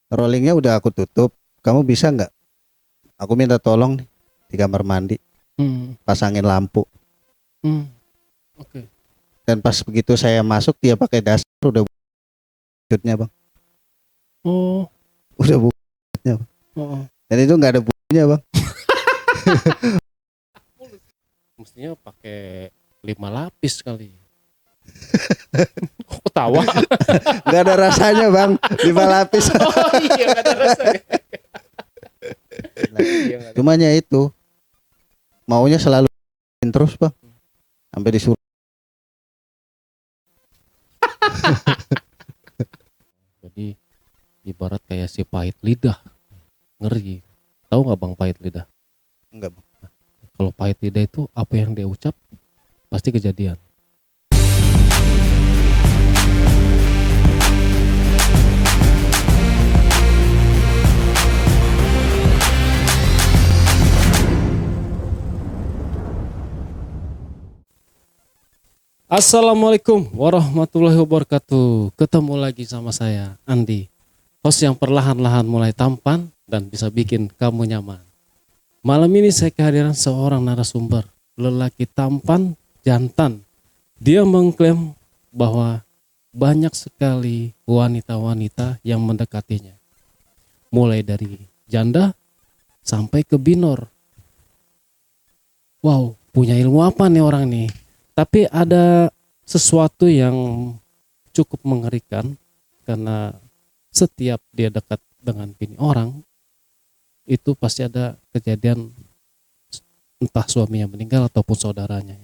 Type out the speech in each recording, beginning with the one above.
Rollingnya udah aku tutup. Kamu bisa nggak? Aku minta tolong nih di kamar mandi Hmm. pasangin lampu. Hmm. Oke. Dan pas begitu saya masuk dia pakai daster udah wujudnya bang. Oh. Udah wujudnya bang. Oh, oh. Dan itu nggak ada bunyinya bang. Mestinya pakai 5 lapis kali. Kok ketawa? Nggak ada rasanya bang. 5 lapis. Oh iya, nggak ada rasanya. Iya, nggak ada. Cumanya itu maunya selalu terus bang. Sampai disuruh. Jadi ibarat kayak si pahit lidah, ngeri. Tahu nggak bang pahit lidah? Enggak bang. Kalau pahit lidah itu apa yang dia ucap pasti kejadian. Assalamualaikum warahmatullahi wabarakatuh. Ketemu lagi sama saya, Andi, host yang perlahan-lahan mulai tampan dan bisa bikin kamu nyaman. Malam ini saya kehadiran seorang narasumber, lelaki tampan, jantan. Dia mengklaim bahwa banyak sekali wanita-wanita yang mendekatinya. Mulai dari janda sampai ke binor. Wow, punya ilmu apa nih orang nih? Tapi ada sesuatu yang cukup mengerikan karena setiap dia dekat dengan bini orang itu pasti ada kejadian entah suaminya meninggal ataupun saudaranya.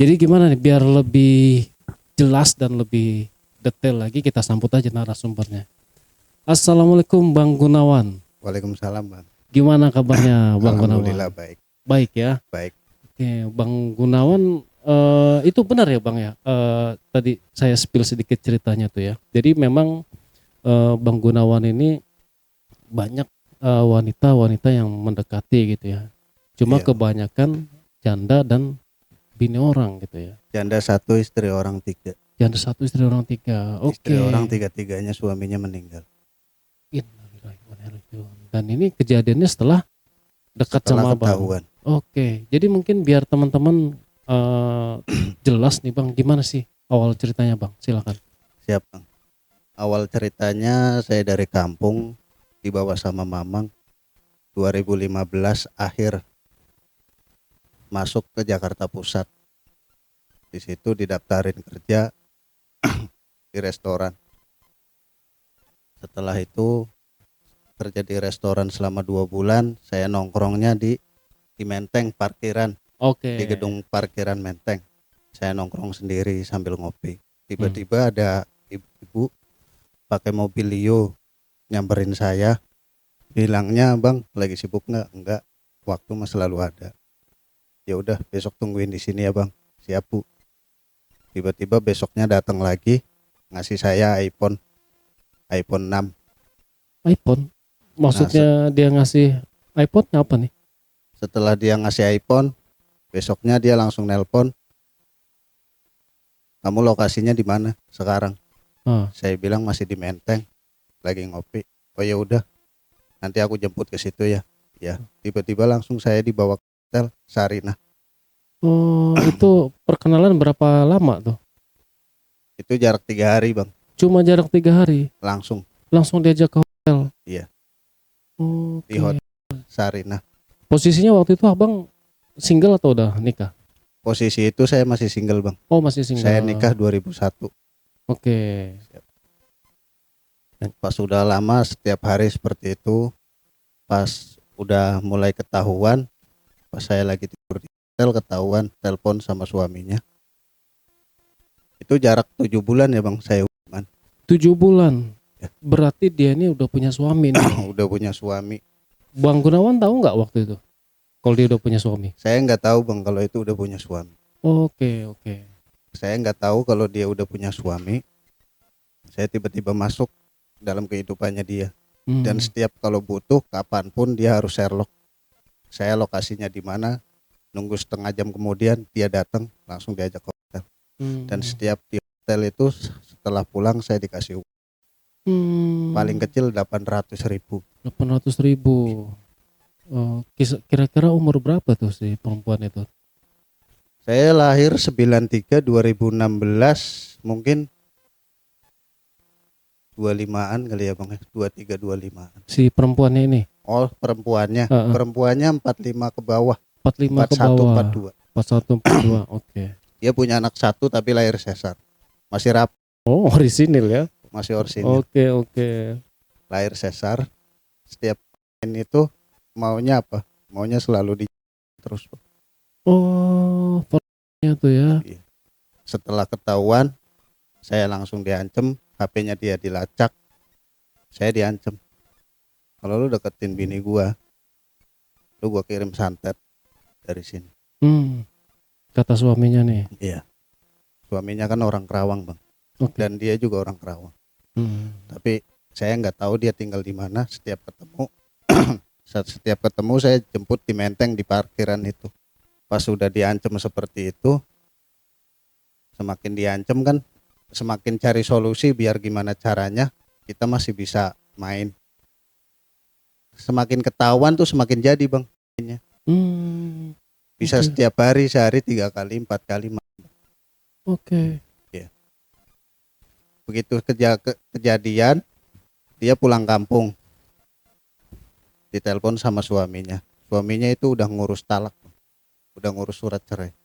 Jadi gimana nih biar lebih jelas dan lebih detail lagi kita sambut aja narasumbernya. Assalamualaikum Bang Gunawan. Waalaikumsalam bang. Gimana kabarnya Bang Alhamdulillah Gunawan? baik. Baik ya. Baik. Oke, Bang Gunawan, itu benar ya Bang ya? Tadi saya spill sedikit ceritanya tuh ya. Jadi memang Bang Gunawan ini banyak wanita-wanita yang mendekati gitu ya. Cuma Iya. kebanyakan janda dan bini orang gitu ya. Janda satu istri orang tiga. Janda satu istri orang tiga. Istri Oke. orang tiga-tiganya suaminya meninggal. Innalillahi wa inna ilaihi raji'un. Dan ini kejadiannya setelah dekat Setelah sama Bang. ketahuan. Oke. Jadi mungkin biar teman-teman jelas nih Bang, gimana sih awal ceritanya Bang? Silakan. Siap bang. Awal ceritanya saya dari kampung dibawa sama mamang 2015 akhir masuk ke Jakarta Pusat. Di situ didaftarin kerja di restoran. Setelah itu kerja di restoran selama 2 bulan. Saya nongkrongnya di Menteng parkiran, Oke. di gedung parkiran Menteng. Saya nongkrong sendiri sambil ngopi. Tiba-tiba ada ibu-ibu pakai mobil Lio nyamperin saya. Bilangnya bang lagi sibuk nggak? Enggak. Waktu mah selalu ada. Ya udah besok tungguin di sini ya bang. Siap bu. Tiba-tiba besoknya datang lagi ngasih saya iPhone 6. iPhone. Maksudnya dia ngasih iPhone apa nih? Setelah dia ngasih iPhone, besoknya dia langsung nelpon, kamu lokasinya di mana sekarang? Ah. Saya bilang masih di Menteng, lagi ngopi. Oh ya udah, nanti aku jemput ke situ ya. Ya, tiba-tiba langsung saya dibawa ke hotel Sarinah. Oh, itu perkenalan berapa lama tuh? Itu jarak 3 hari bang, Cuma jarak 3 hari. langsung. Langsung diajak ke hotel. Iya, di Oke. hotel Sarinah. Posisinya waktu itu abang single atau udah nikah? Posisi itu saya masih single bang. Oh masih single. Saya nikah 2001. Oke. Pas sudah lama setiap hari seperti itu, pas udah mulai ketahuan, pas saya lagi tidur di hotel ketahuan telepon sama suaminya. Itu jarak 7 bulan ya bang saya hubungan. 7 bulan. Ya. Berarti dia ini udah punya suami nih. Udah punya suami. Bang Gunawan tahu nggak waktu itu? Kalau dia udah punya suami? Saya nggak tahu bang kalau itu udah punya suami. Oke, oke. Saya nggak tahu kalau dia udah punya suami. Saya tiba-tiba masuk dalam kehidupannya dia. Dan setiap kalau butuh kapanpun dia harus Sherlock. Saya lokasinya di mana, nunggu setengah jam kemudian dia datang langsung diajak ke hotel. Dan setiap di hotel itu setelah pulang saya dikasih uang. Paling kecil 800.000. 800.000. Oh, kira-kira umur berapa tuh si perempuan itu? Saya lahir 93, 2016, mungkin 25-an kali ya Bang ya. 23, 25-an. Si perempuannya ini Oh, perempuannya. Heeh. Perempuannya 45 ke bawah. 45 ke 41, bawah. 42. 41, 42. Oke. Dia punya anak satu tapi lahir sesar. Masih Oh, orisinil ya. masih orsinil. Oke. Lahir sesar. Setiap ini itu maunya apa? Maunya selalu di terus. Oh, perempuannya tuh ya. Iya. Setelah ketahuan, saya langsung diancem, HP-nya dia dilacak. Saya diancem. Kalau lu deketin bini gua kirim santet dari sini. Kata suaminya nih. Iya. Suaminya kan orang Kerawang, Bang. Oke. Dan dia juga orang Kerawang. Tapi saya nggak tahu dia tinggal di mana. Setiap ketemu saya jemput di Menteng di parkiran itu. Pas sudah diancam seperti itu, semakin diancam kan semakin cari solusi biar gimana caranya kita masih bisa main. Semakin ketahuan tuh semakin jadi Bang. Bisa Oke. setiap hari, sehari 3 kali 4 kali. Oke. Ya. Begitu kejadian dia pulang kampung, ditelepon sama suaminya. Suaminya itu udah ngurus talak, udah ngurus surat cerai.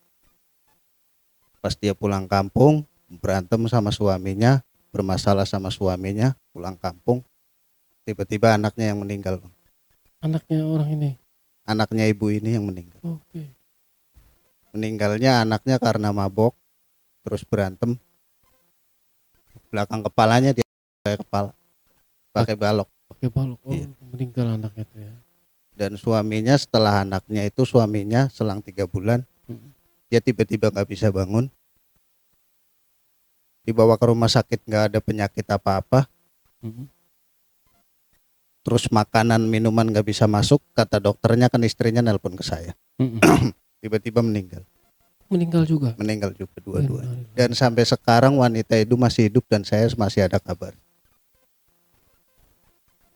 Pas dia pulang kampung, berantem sama suaminya, bermasalah sama suaminya, pulang kampung, tiba-tiba anaknya yang meninggal. Anaknya orang ini. Anaknya ibu ini yang meninggal. Oke. Meninggalnya anaknya karena mabok, terus berantem. Belakang kepalanya dia pakai kepala, pakai balok. Pakai balok. Oh, Iya. meninggal anaknya tuh ya. Dan suaminya setelah anaknya itu, suaminya selang 3 bulan, dia tiba-tiba nggak bisa bangun. Dibawa ke rumah sakit, nggak ada penyakit apa-apa. Terus makanan minuman nggak bisa masuk, kata dokternya. Kan istrinya nelpon ke saya. Tiba-tiba meninggal. Meninggal juga. Meninggal juga dua-duanya. Dan sampai sekarang wanita itu masih hidup dan saya masih ada kabar.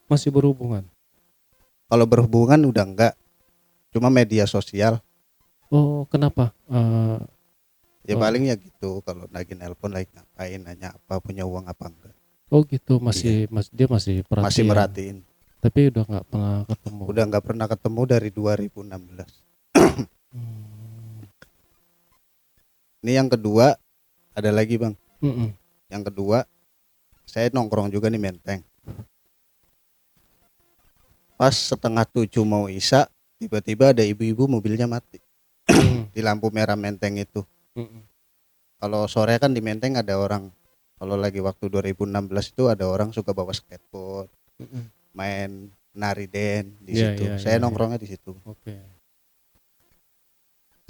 Masih berhubungan. Kalau berhubungan udah enggak, cuma media sosial. Oh, kenapa? Ya paling ya gitu, kalau lagi nelpon lagi ngapain, nanya apa, punya uang apa enggak. Oh gitu, dia masih perhatian. Masih merhatiin. Tapi udah nggak pernah ketemu. Udah nggak pernah ketemu dari 2016. Ini yang kedua, ada lagi Bang. Yang kedua, saya nongkrong juga nih Menteng. Pas setengah 7 mau isya, tiba-tiba ada ibu-ibu mobilnya mati di lampu merah Menteng itu. Kalau sore kan di Menteng ada orang, kalau lagi waktu 2016 itu ada orang suka bawa skateboard, main nari den di situ. Saya nongkrongnya di situ. Oke.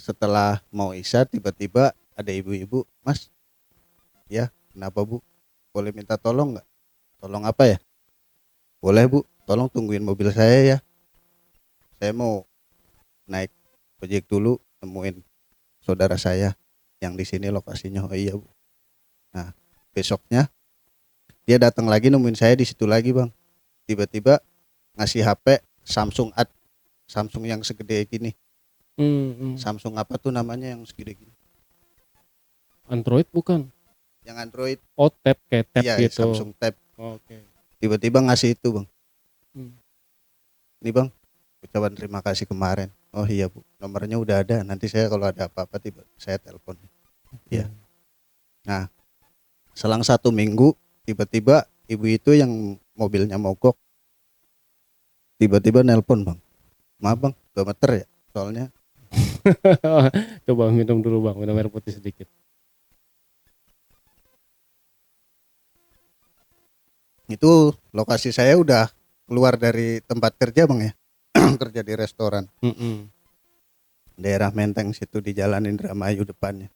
Setelah mau isya, tiba-tiba ada ibu-ibu, Mas, ya kenapa Bu? Boleh minta tolong nggak? Tolong apa ya? Boleh Bu, tolong tungguin mobil saya ya. Saya mau naik ojek dulu, nemuin saudara saya yang di sini lokasinya. Oh iya Bu. Nah besoknya dia datang lagi nemuin saya di situ lagi Bang. Tiba-tiba ngasih HP Samsung A, Samsung yang segede gini. Samsung apa tuh namanya yang segede gini? Android bukan? Yang Android. Oh, tab kayak tab iya, gitu. Samsung Tab. Oke. Tiba-tiba ngasih itu Bang. Ini Bang, ucapan terima kasih kemarin. Oh iya Bu, nomornya udah ada. Nanti saya kalau ada apa-apa tiba saya telepon. Iya. Nah, selang 1 minggu tiba-tiba ibu itu yang mobilnya mogok tiba-tiba nelpon Bang. Maaf Bang, gemeter ya soalnya. Coba minum dulu Bang, minum air putih sedikit. Itu lokasi saya udah keluar dari tempat kerja Bang ya. Kerja di restoran. Daerah Menteng situ di Jalan Indramayu depannya.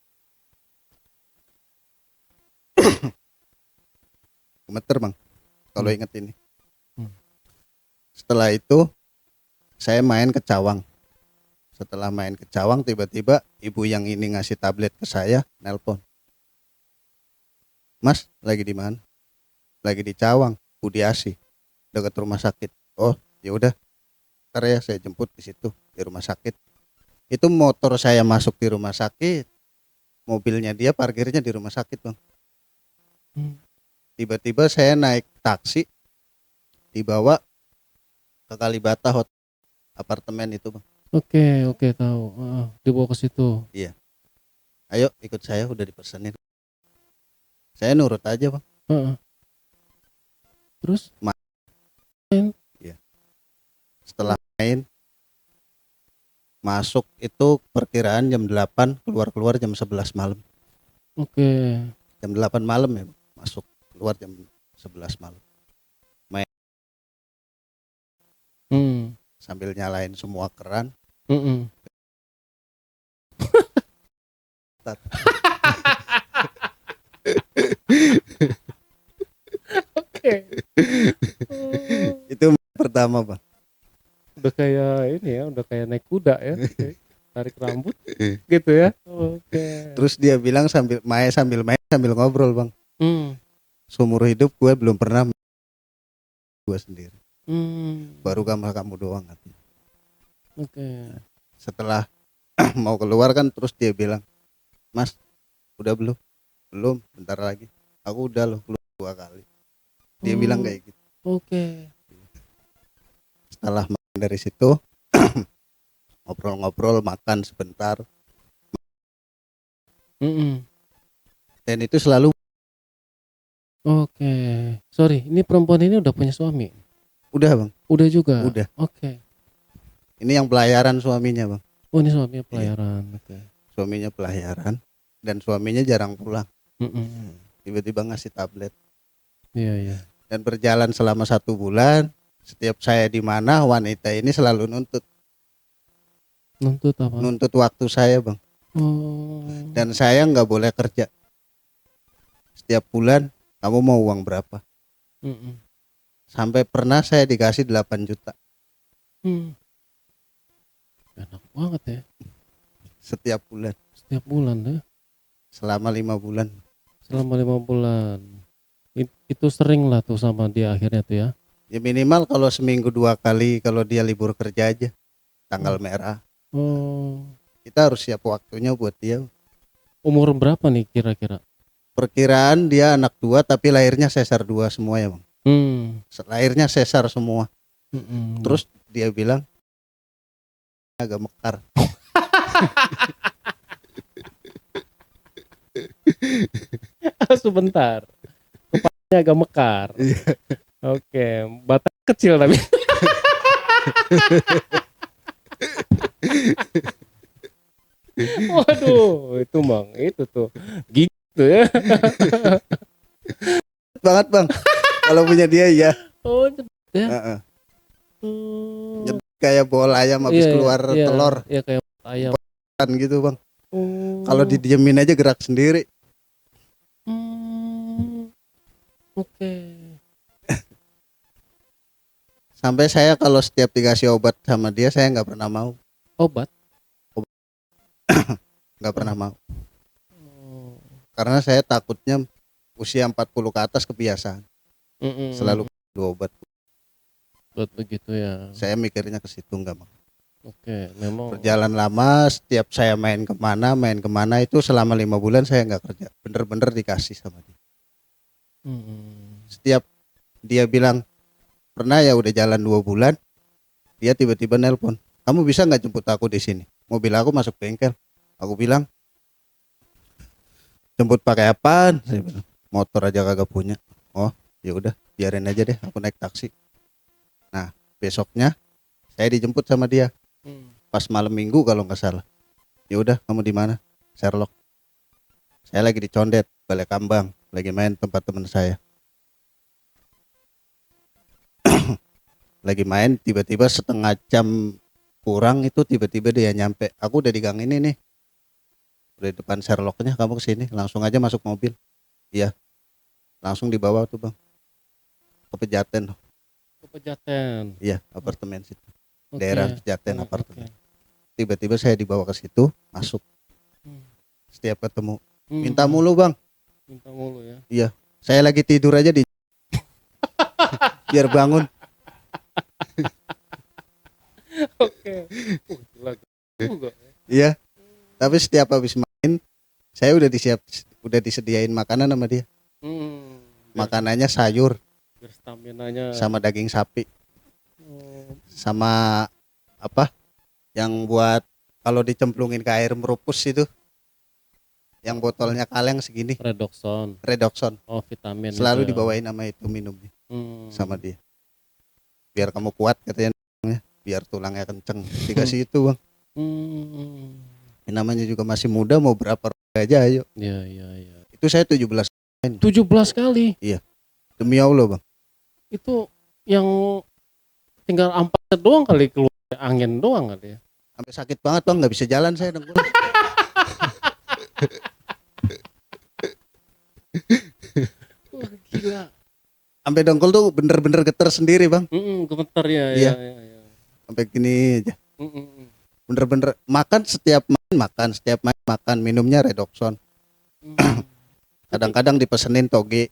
Gemeter Bang kalau inget ini. Setelah itu saya main ke Cawang. Setelah main ke Cawang, tiba-tiba ibu yang ini ngasih tablet ke saya, nelpon. Mas, lagi di mana? Lagi di Cawang. Budi Asi dekat rumah sakit. Oh ya udah, ntar ya saya jemput di situ di rumah sakit. Itu motor saya masuk di rumah sakit, mobilnya dia parkirnya di rumah sakit bang. Hmm. Tiba-tiba saya naik taksi, dibawa ke Kalibata Hotel, apartemen itu bang. Oke, tahu. Dibawa ke situ. Iya, ayo ikut saya, udah dipesenin. Saya nurut aja bang. Heeh. Terus? Iya. Setelah main, masuk itu perkiraan jam 8, keluar jam 11 malam. Oke. Jam 8 malam ya bang. Masuk, keluar jam 11 malam. Hmm. Sambil nyalain semua keran. Mm-mm. Oke. Itu pertama bang. Udah kayak ini ya, udah kayak naik kuda ya. Tarik rambut gitu ya. Oke. Terus dia bilang sambil main sambil ngobrol bang. Hmm. Seumur hidup gue belum pernah gue sendiri. Hmm. Baru kamu doang katanya. Oke. Setelah mau keluar kan, terus dia bilang, Mas udah belum? Belum, bentar lagi. Aku udah loh keluar 2 kali. Dia bilang kayak gitu. Oke. Setelah main dari situ ngobrol-ngobrol, makan sebentar, Mm-mm. dan itu selalu Oke. Sorry, ini perempuan ini udah punya suami? udah bang. Udah juga? Udah. Oke. Ini yang pelayaran suaminya bang. Oh, ini suaminya pelayaran. Oke. Suaminya pelayaran dan suaminya jarang pulang. Mm-mm. Tiba-tiba ngasih tablet. Iya. Dan berjalan selama 1 bulan. Setiap saya di mana, wanita ini selalu nuntut Apa? nuntut waktu saya bang. Oh. Dan saya nggak boleh kerja. Setiap bulan kamu mau uang berapa? Mm-mm. Sampai pernah saya dikasih 8 juta Enak banget ya. setiap bulan. Setiap bulan ya. Selama 5 bulan. Selama 5 bulan. Itu sering lah tuh sama dia akhirnya tuh ya. Ya minimal kalau seminggu 2 kali, kalau dia libur kerja aja, tanggal merah. Oh. Kita harus siap waktunya buat dia. Umur berapa nih kira-kira? Perkiraan dia anak 2 tapi lahirnya sesar 2 semua ya bang. Lahirnya sesar semua. Mm-mm. Terus dia bilang agak mekar. Sebentar. Kepalanya agak mekar. Oke, batang kecil tapi. Waduh, itu bang, itu tuh gitu ya. Banget bang. Kalau punya dia ya. Oh, cepet ya. Heeh. Oh. Kayak bola ayam habis keluar telur. Iya kayak ayam. Kan gitu bang. Oh. Kalau didiemin aja gerak sendiri. Oke. Sampai saya kalau setiap dikasih obat sama dia, saya nggak pernah mau. Obat? Nggak pernah mau. Karena saya takutnya usia 40 ke atas kebiasaan. Selalu obat. Buat begitu ya. Saya mikirnya ke situ nggak mau. Oke, memang. Berjalan lama, setiap saya main kemana itu selama 5 bulan saya nggak kerja. Bener-bener dikasih sama dia. Setiap dia bilang, pernah ya udah jalan 2 bulan, dia tiba-tiba nelpon, kamu bisa nggak jemput aku di sini? Mobil aku masuk bengkel. Aku bilang, jemput pakai apaan? Saya bilang, motor aja kagak punya. Oh ya udah, biarin aja deh, aku naik taksi. Nah besoknya saya dijemput sama dia pas malam minggu kalau nggak salah. Ya udah, kamu di mana? Sherlock. Saya lagi di Condet, Balai Kambang, lagi main tempat teman saya. Lagi main, tiba-tiba setengah jam kurang itu tiba-tiba dia nyampe. Aku udah di gang ini nih, udah di depan Sherlocknya, kamu kesini, langsung aja masuk mobil. Iya, langsung dibawa tuh bang ke Pejaten. Iya, apartemen situ. Daerah Pejaten apartemen. Tiba-tiba saya dibawa ke situ, masuk. Setiap ketemu minta mulu bang. Minta mulu ya. Iya, saya lagi tidur aja di biar bangun. Oke. Gila juga. Iya, tapi setiap habis main saya udah disediain makanan sama dia. Biar, Makanannya sayur biar stamina-nya. sama daging sapi Oh, sama apa yang buat kalau dicemplungin ke air merupus itu, yang botolnya kaleng segini, Redoxon. Redoxon. Oh, vitamin Selalu itu ya. dibawain sama itu minumnya sama Hmm. dia. Biar kamu kuat katanya, biar tulangnya kenceng. Dikasih itu bang. Hmm. Ini namanya juga masih muda, mau berapa aja ayo. Ya, ya, ya. Itu saya 17 17 kali. demi Allah bang. Itu yang tinggal ampasnya doang kali, keluar angin doang kali ya. Sampai sakit banget bang, nggak bisa jalan saya dengkul. Wah, gila. Sampai dengkul tuh bener-bener geter sendiri bang. Gemetar ya, Iya. ya. Sampai gini aja. Mm-mm. Bener-bener makan setiap main makan, minumnya Redoxon. Hmm. Kadang-kadang dipesenin toge.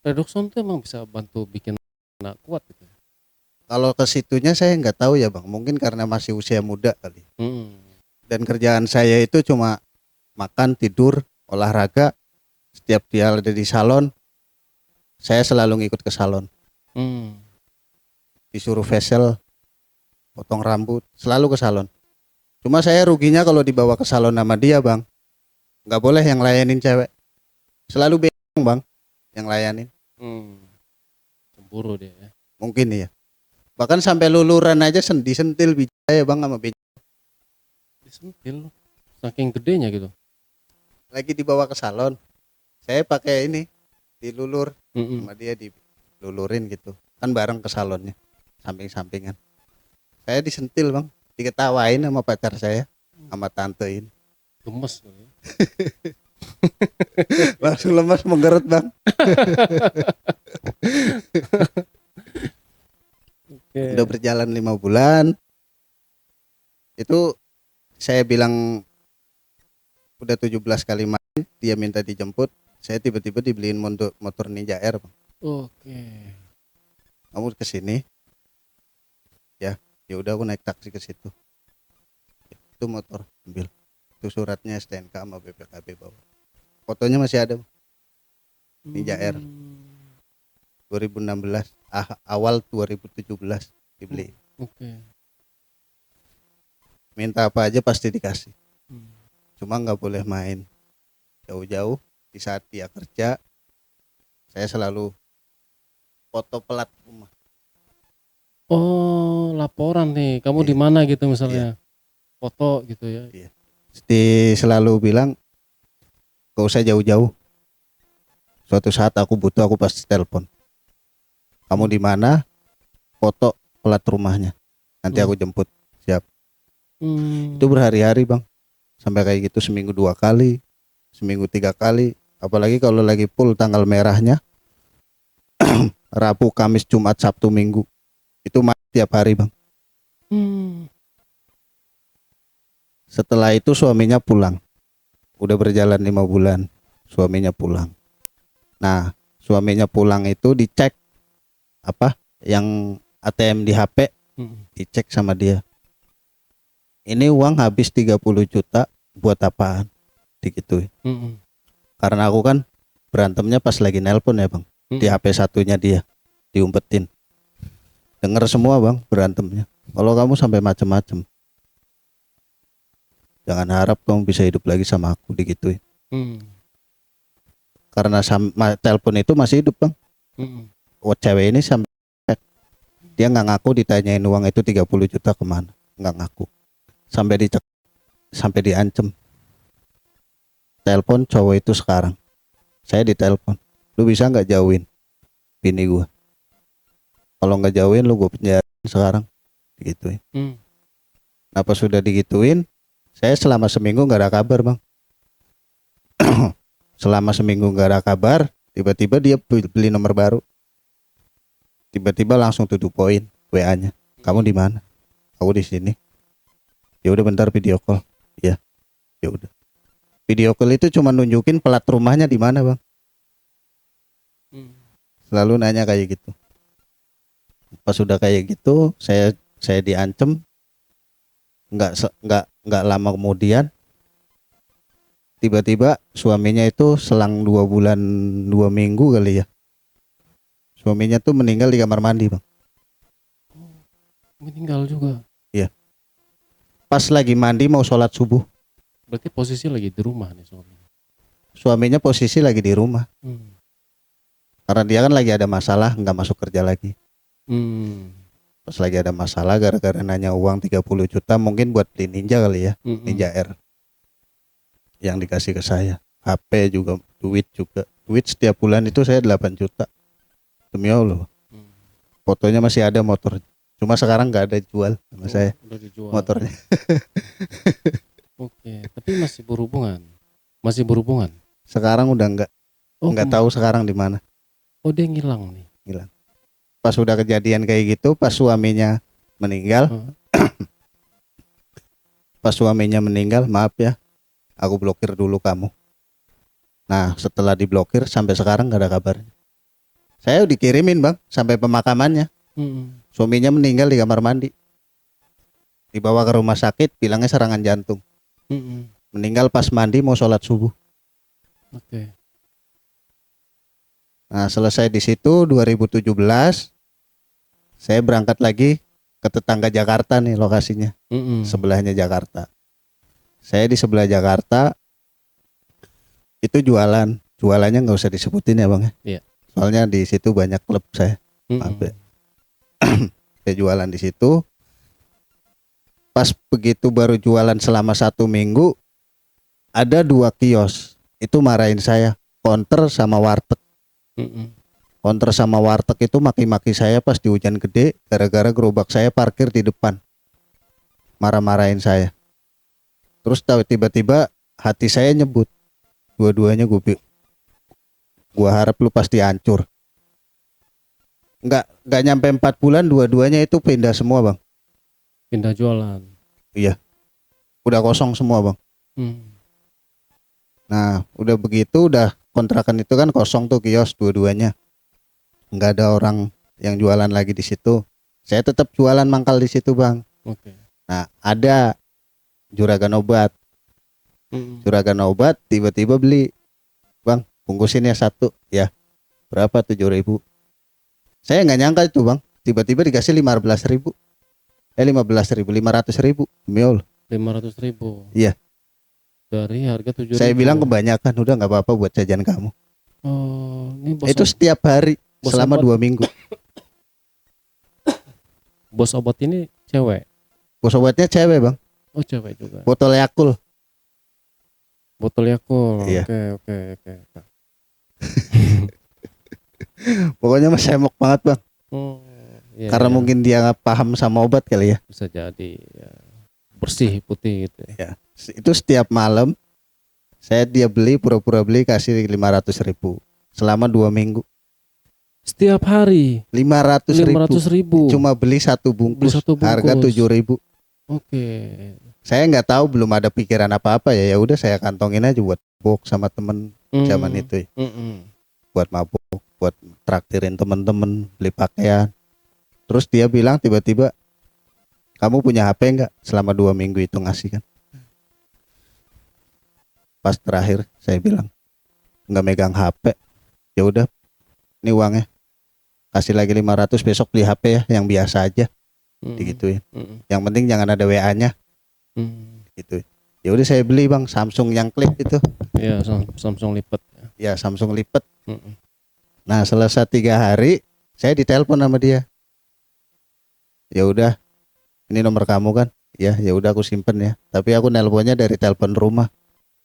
Redoxon tuh emang bisa bantu bikin anak kuat gitu. Kalau ke situnya saya nggak tahu ya bang, mungkin karena masih usia muda kali. Dan kerjaan saya itu cuma makan, tidur, olahraga. Setiap dia ada di salon, saya selalu ngikut ke salon. Disuruh facial, potong rambut, selalu ke salon. Cuma saya ruginya kalau dibawa ke salon sama dia bang, nggak boleh yang layanin cewek. Selalu beng bang, yang layanin. Cemburu dia ya. Mungkin iya. Bahkan sampai luluran aja disentil biji saya bang sama biji. Disentil saking gedenya gitu. Lagi dibawa ke salon, saya pakai ini dilulur sama dia, dilulurin gitu. Kan bareng ke salonnya, samping-sampingan. Saya disentil bang, diketawain sama pacar saya, sama tante ini. Gemes kali ya. Langsung lemas menggeret bang. Okay. Udah berjalan 5 bulan. Itu saya bilang udah 17 kali main, dia minta dijemput. Saya tiba-tiba dibeliin motor Ninja R bang. Oke. Kamu kesini? Ya udah aku naik taksi ke situ. Itu motor ambil. Itu suratnya STNK sama BPKB bawa. Fotonya masih ada bang. Ninja R 2016, awal 2017 dibeli. Oke. Minta apa aja pasti dikasih. Cuma nggak boleh main jauh-jauh. Di saat dia kerja, saya selalu foto pelat rumah. Oh, laporan nih. Kamu di mana gitu misalnya. Foto gitu ya. Selalu bilang gak usah jauh-jauh. Suatu saat aku butuh, aku pasti telepon. Kamu di mana? Foto plat rumahnya. Nanti aku jemput. Siap. Itu berhari-hari bang. Sampai kayak gitu seminggu 2 kali, seminggu 3 kali. Apalagi kalau lagi full tanggal merahnya. Rabu, Kamis, Jumat, Sabtu, Minggu. Itu tiap hari bang. Setelah itu suaminya pulang. Udah berjalan 5 bulan. Suaminya pulang. Nah suaminya pulang itu dicek apa yang ATM di HP, dicek sama dia. Ini uang habis 30 juta buat apaan? Digituin. Karena aku kan berantemnya pas lagi nelpon ya bang. Di HP satunya dia diumpetin. Dengar semua bang berantemnya. Kalau kamu sampai macem-macem, jangan harap kamu bisa hidup lagi sama aku, digituin. Karena telepon itu masih hidup bang. Cewek ini sampai dia nggak ngaku, ditanyain uang itu 30 juta kemana, nggak ngaku. Sampai dicek, sampai diancem. Telepon cowok itu sekarang. Saya ditelepon, lu bisa nggak jauhin bini gua? Kalau nggak jauhin lu gua penjarain sekarang, digituin. Nah pas sudah digituin, saya selama seminggu nggak ada kabar bang. Selama seminggu nggak ada kabar, tiba-tiba dia beli nomor baru. Tiba-tiba langsung to the point WA-nya. Kamu di mana? Aku di sini. Ya udah bentar video call. Ya udah. Video call itu cuma nunjukin plat rumahnya di mana bang. Selalu nanya kayak gitu. Pas sudah kayak gitu, saya diancem. Nggak lama kemudian, tiba-tiba suaminya itu selang 2 bulan 2 minggu kali ya, suaminya tuh meninggal di kamar mandi bang. Meninggal juga. Iya. Pas lagi mandi mau sholat subuh. Berarti posisi lagi di rumah nih suaminya. Suaminya posisi lagi di rumah. Hmm. Karena dia kan lagi ada masalah, nggak masuk kerja lagi. Hmm. Pas lagi ada masalah gara-gara nanya uang 30 juta mungkin buat beli Ninja kali ya. Mm-mm. Ninja R. Yang dikasih ke saya. HP juga, duit juga. Duit setiap bulan itu saya 8 juta. Demi Allah. Hmm. Fotonya masih ada motor. Cuma sekarang nggak ada jual sama saya Udah dijual. motornya. Oke, tapi masih berhubungan. Masih berhubungan. Sekarang udah nggak tahu sekarang di mana. Oh, dia ngilang nih. Hilang. Pas udah kejadian kayak gitu, pas suaminya meninggal, maaf ya, aku blokir dulu kamu. Nah, setelah diblokir sampai sekarang nggak ada kabar. Saya dikirimin bang, sampai pemakamannya. Mm-mm. Suaminya meninggal di kamar mandi. Dibawa ke rumah sakit, bilangnya serangan jantung. Mm-mm. Meninggal pas mandi mau sholat subuh. Oke. Nah, selesai di situ 2017, saya berangkat lagi ke tetangga Jakarta nih lokasinya. Mm-mm. Sebelahnya Jakarta. Saya di sebelah Jakarta itu jualannya nggak usah disebutin ya bang ya. Iya. Soalnya di situ banyak klub saya. Mm-mm. Maaf ya. Saya jualan di situ. Pas begitu baru jualan selama 1 minggu, ada 2 kios itu marahin saya, counter sama warteg. Mm-mm. Counter sama warteg itu maki-maki saya pas di hujan gede gara-gara gerobak saya parkir di depan. Marah-marahin saya. Terus tiba-tiba hati saya nyebut, dua-duanya gua harap lu pasti hancur. Nggak nyampe 4 bulan dua-duanya itu pindah semua bang. Pindah jualan. Iya, udah kosong semua bang. Mm. Nah udah begitu, udah kontrakan itu kan kosong tuh kios dua-duanya, nggak ada orang yang jualan lagi di situ. Saya tetap jualan mangkal di situ bang. Oke. Nah ada juragan obat. Mm-mm. Juragan obat tiba-tiba beli, bang bungkusin ya 1 ya, berapa 7.000. Saya nggak nyangka itu bang, tiba-tiba dikasih 15.000, 500.000 demi Allah. 500.000. Iya. Dari harga 7.000. Saya bilang kebanyakan, udah nggak apa-apa buat jajan kamu. Oh, ini bos Itu setiap hari bos selama obat. 2 minggu. Bos obat ini cewek. Bos obatnya cewek bang, Oh, cewek juga. botol Yakult. Botol Yakult. Iya. Oke. Pokoknya mas semok banget bang. Oh, iya, Karena iya. mungkin dia nggak paham sama obat kali ya. Bisa jadi ya. Bersih putih gitu ya. Ya, itu setiap malam dia beli, pura-pura beli, kasih 500.000 selama 2 minggu. Setiap hari 500.000 500.000. cuma beli 1 bungkus, Beli 1 bungkus. harga 7.000. Oke. Saya nggak tahu, belum ada pikiran apa-apa ya. Ya udah saya kantongin aja buat box sama temen zaman itu ya. Mm-mm. Buat mabuk, buat traktirin temen-temen, beli pakaian. Terus dia bilang tiba-tiba, kamu punya HP nggak? Selama 2 minggu itu ngasih kan. Pas terakhir saya bilang nggak megang HP. Ya udah, ini uangnya, kasih lagi 500, besok beli HP ya yang biasa aja. Mm-mm. Digituin. Mm-mm. Yang penting jangan ada WA-nya. Mm. Gitu. Ya udah saya beli bang, Samsung yang klip itu. Ya, Samsung lipat. Ya Samsung lipat. Mm-mm. Nah selesai 3 hari saya ditelepon sama dia. Ya udah, ini nomor kamu kan? Ya udah aku simpen ya. Tapi aku nelponnya dari telepon rumah.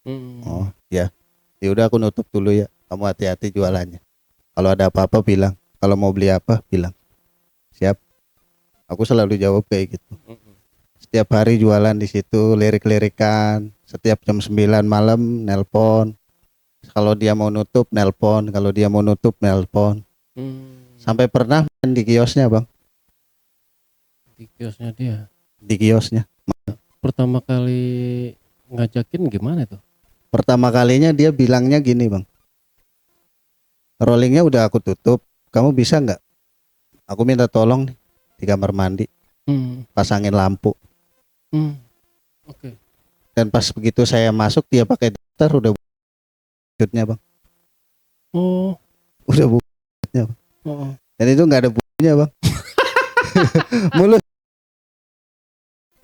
Mm. Oh ya, ya udah aku nutup dulu ya. Kamu hati-hati jualannya. Kalau ada apa-apa bilang. Kalau mau beli apa bilang. Siap. Aku selalu jawab kayak gitu. Mm-mm. Setiap hari jualan di situ, lirik-lirikan. Setiap jam 9 malam nelpon. Kalau dia mau nutup nelpon, kalau dia mau nutup nelpon. Mm. Sampai pernah main di kiosnya bang, Di kiosnya dia. di kiosnya. Pertama kali ngajakin gimana tuh? Pertama kalinya dia bilangnya gini bang, rollingnya udah aku tutup, kamu bisa nggak? Aku minta tolong nih, di kamar mandi, Hmm. pasangin lampu. Hmm. Oke. Dan pas begitu saya masuk dia pakai daster udah wujudnya bang, Oh. udah wujudnya bang. Oh. Dan itu nggak ada bunyinya bang, mulus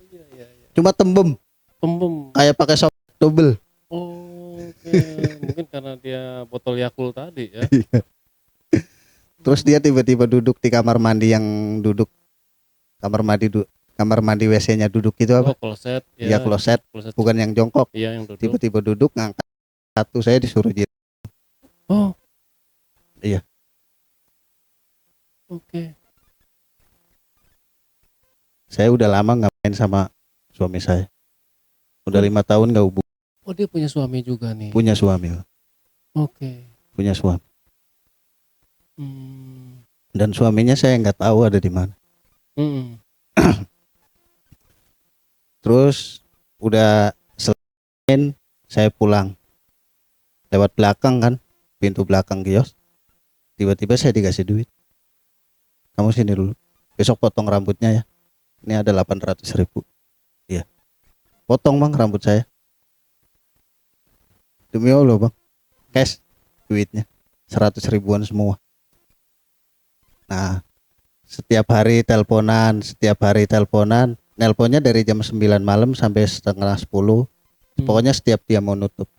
Iya, iya, iya. cuma tembem Tembem. kayak pakai sop double. Oh, oke. Mungkin karena dia botol Yakult tadi ya. Terus dia tiba-tiba duduk di kamar mandi yang duduk kamar mandi kamar mandi WC-nya duduk itu Oh, apa? kloset Iya ya. kloset, Kloset. bukan yang jongkok. Iya, yang duduk. Tiba-tiba duduk ngangkat satu, saya disuruh jilat. Oh. Iya. Oke. Saya udah lama nggak main sama suami saya. Udah 5 tahun nggak hubung. Oh, dia punya suami juga nih. Punya suami, Bang. Oke. Punya suami. Hmm. Dan suaminya saya nggak tahu ada di mana. Hmm. Terus udah selain saya pulang lewat belakang kan, pintu belakang kios. Tiba-tiba saya dikasih duit. Kamu sini dulu. Besok potong rambutnya ya. Ini ada 800.000. Iya. Potong bang rambut saya. Demi Allah bang. Cash duitnya 100.000-an semua. Nah, setiap hari teleponan. Nelponnya dari jam 9 malam sampai setengah 10. Pokoknya setiap dia mau nutup.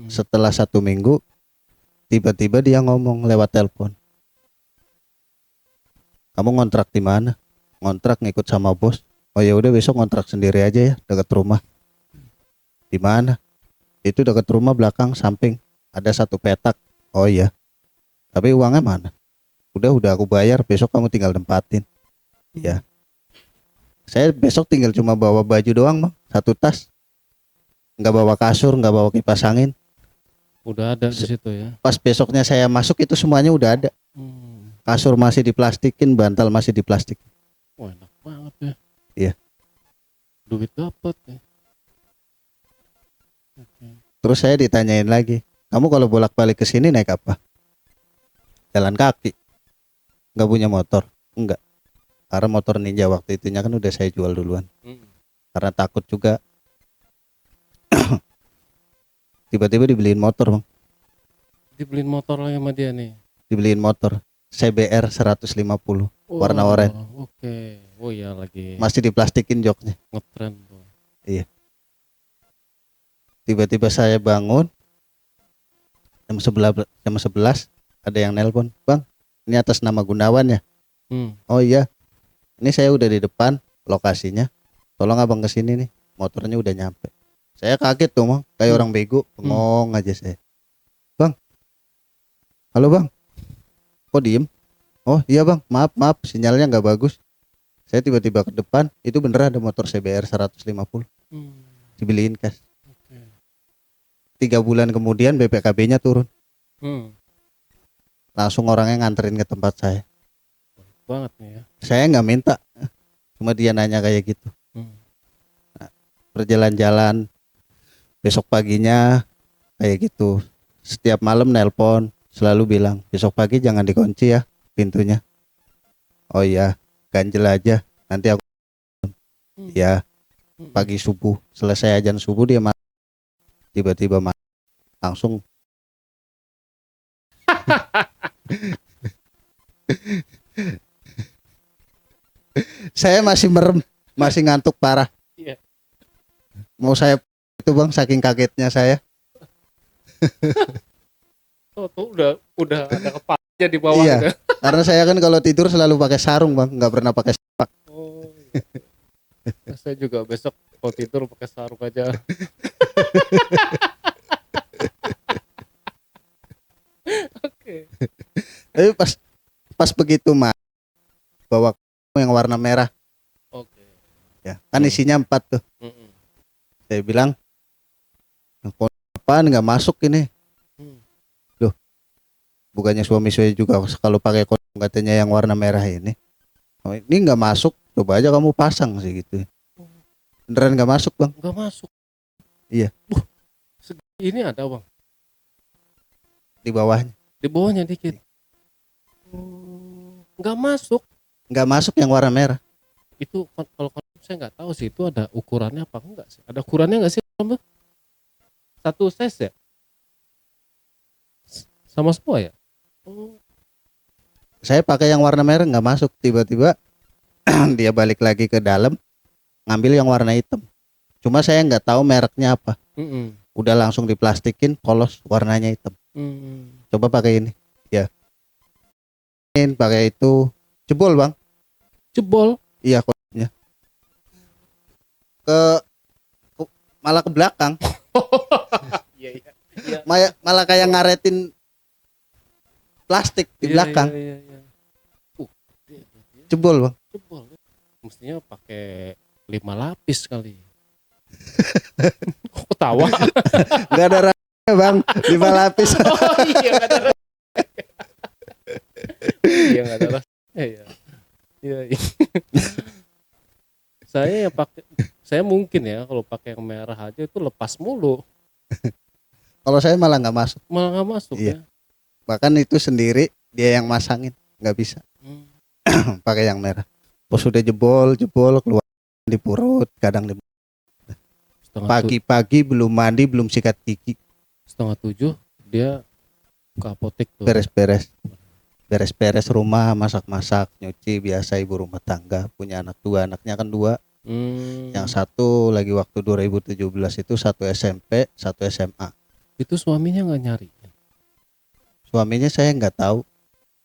Setelah 1 minggu, tiba-tiba dia ngomong lewat telepon. Kamu ngontrak di mana? Ngontrak ngikut sama bos. Oh ya udah besok ngontrak sendiri aja ya, dekat rumah. Di mana? Itu dekat rumah belakang samping. Ada satu petak. Oh iya. Tapi uangnya mana? Udah aku bayar, besok kamu tinggal tempatin. Ya. Saya besok tinggal cuma bawa baju doang, Bang. Satu tas. Nggak bawa kasur, nggak bawa kipas angin. Udah ada di situ ya. Pas besoknya saya masuk itu semuanya udah ada. Kasur masih diplastikin, bantal masih diplastik. Wah, enak banget ya. Iya. Duit dapat ya. Oke. Terus saya ditanyain lagi, kamu kalau bolak-balik ke sini naik apa? Jalan kaki. Nggak punya motor? Enggak. Karena motor Ninja waktu itunya kan udah saya jual duluan. Karena takut juga. Tiba-tiba dibeliin motor, Bang. Dibeliin motor lagi sama dia nih. Dibeliin motor CBR 150 warna oranye. Oke. Oh iya lagi. Masih diplastikin joknya. Ngetren tuh. Iya. Tiba-tiba saya bangun jam 11 ada yang nelpon, "Bang, ini atas nama Gunawan ya?" Oh iya. Ini saya udah di depan lokasinya. Tolong abang kesini nih. Motornya udah nyampe. Saya kaget tuh, Bang. Kayak orang bego, bengong aja saya. "Bang. Halo, Bang. Kok diem?" "Oh iya, Bang. Maaf, sinyalnya nggak bagus." Saya tiba-tiba ke depan, itu beneran ada motor CBR 150. Dibeliin cash. 3 bulan kemudian BPKB-nya turun. Langsung orangnya nganterin ke tempat saya. Banget nih ya. Saya nggak minta, cuma dia nanya kayak gitu. Nah, berjalan-jalan, besok paginya kayak gitu. Setiap malam nelpon, selalu bilang besok pagi jangan dikunci ya pintunya. Oh iya, ganjel aja. Nanti aku ya pagi subuh selesai ajan subuh dia tiba-tiba langsung. Saya masih merem, masih ngantuk parah. Iya. Mau saya itu bang, saking kagetnya saya. Tuh udah ada kepalanya di bawah. Iya. Gitu. Karena saya kan kalau tidur selalu pakai sarung bang, nggak pernah pakai sepak. Oh. Iya. Saya juga besok kalau tidur pakai sarung aja. Oke. Tapi pas begitu mah bawa yang warna merah. Oke. Ya, kan isinya 4 tuh. Saya bilang, apaan nggak masuk ini? Loh, bukannya suami saya juga kalau pakai kondom katanya yang warna merah ini. Oh, ini nggak masuk, coba aja kamu pasang sih gitu. Beneran nggak masuk bang? Nggak masuk. Iya. Ini ada bang. Di bawahnya. Di bawahnya dikit. Nggak masuk. Nggak masuk yang warna merah. Itu kalau konsep saya nggak tahu sih itu ada ukurannya apa enggak sih? Ada ukurannya nggak sih? Bang? Satu size ya? Sama semua ya? Oh, Saya pakai yang warna merah nggak masuk, tiba-tiba dia balik lagi ke dalam ngambil yang warna hitam. Cuma saya nggak tahu mereknya apa. mm-mm, Udah langsung diplastikin, polos warnanya hitam. mm. Coba pakai ini. Ya, ini pakai itu jebol bang. Jebol. Iya konsepnya. Ke malah ke belakang. Iya iya. Iya. Malah kayak ngaretin plastik di Iya, belakang. iya, iya, iya. Iya, iya. Jebol bang. Jebol. Mestinya pakai 5 lapis kali. Kok ketawa? Nggak ada rasanya bang. 5 lapis. Oh iya nggak ada rasa. Iya nggak ada rasa. Iya. Iya. Iya. Saya mungkin ya kalau pakai yang merah aja itu lepas mulu, Kalau saya malah nggak masuk. malah nggak masuk Iya. ya. Bahkan itu sendiri dia yang masangin, nggak bisa. Hmm. Pakai yang merah. Pas sudah jebol keluar di perut, kadang di pagi-pagi belum mandi, belum sikat gigi, 6:30 dia ke apotek tuh. beres-beres rumah, masak-masak, nyuci biasa ibu rumah tangga, punya anak dua, anaknya kan dua. Yang satu lagi waktu 2017 itu satu SMP, satu SMA. Itu suaminya nggak nyari, Suaminya saya nggak tahu,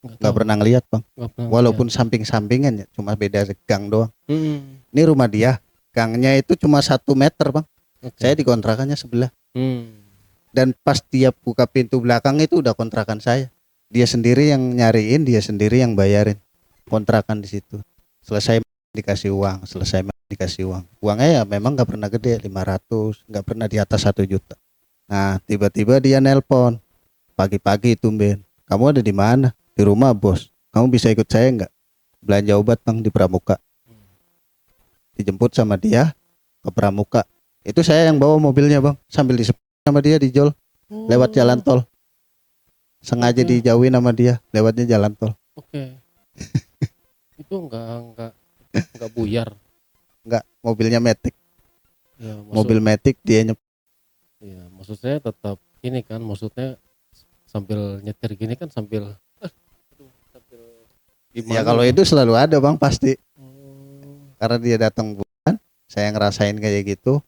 nggak nggak tahu, pernah ngeliat bang. nggak pernah Walaupun samping-sampingan ya, cuma beda gang doang. lihat. Ini rumah dia, gangnya itu cuma 1 meter bang. Oke. Saya di kontrakannya sebelah. Hmm. Dan pas dia buka pintu belakang itu udah kontrakan saya. Dia sendiri yang nyariin, dia sendiri yang bayarin kontrakan di situ. Selesai dikasih uang, dikasih uang. Uangnya ya memang nggak pernah gede, 500, nggak pernah di atas 1 juta. Nah tiba-tiba dia nelpon pagi-pagi tumben. Kamu ada di mana? Di rumah bos. Kamu bisa ikut saya nggak? Belanja obat bang di Pramuka. Dijemput sama dia ke Pramuka. Itu saya yang bawa mobilnya bang, sambil disepet sama dia di Jol lewat jalan tol. Sengaja Oke. dijauhin sama dia, lewatnya jalan tol. Oke. Itu nggak buyar. Enggak, mobilnya Matic. Ya, Mobil Matic dia ya, maksud saya tetap ini kan, maksudnya sambil nyetir gini kan sambil sambil ya gimana kalau gitu. itu selalu ada bang pasti. Hmm. Karena dia datang bulan, saya ngerasain kayak gitu.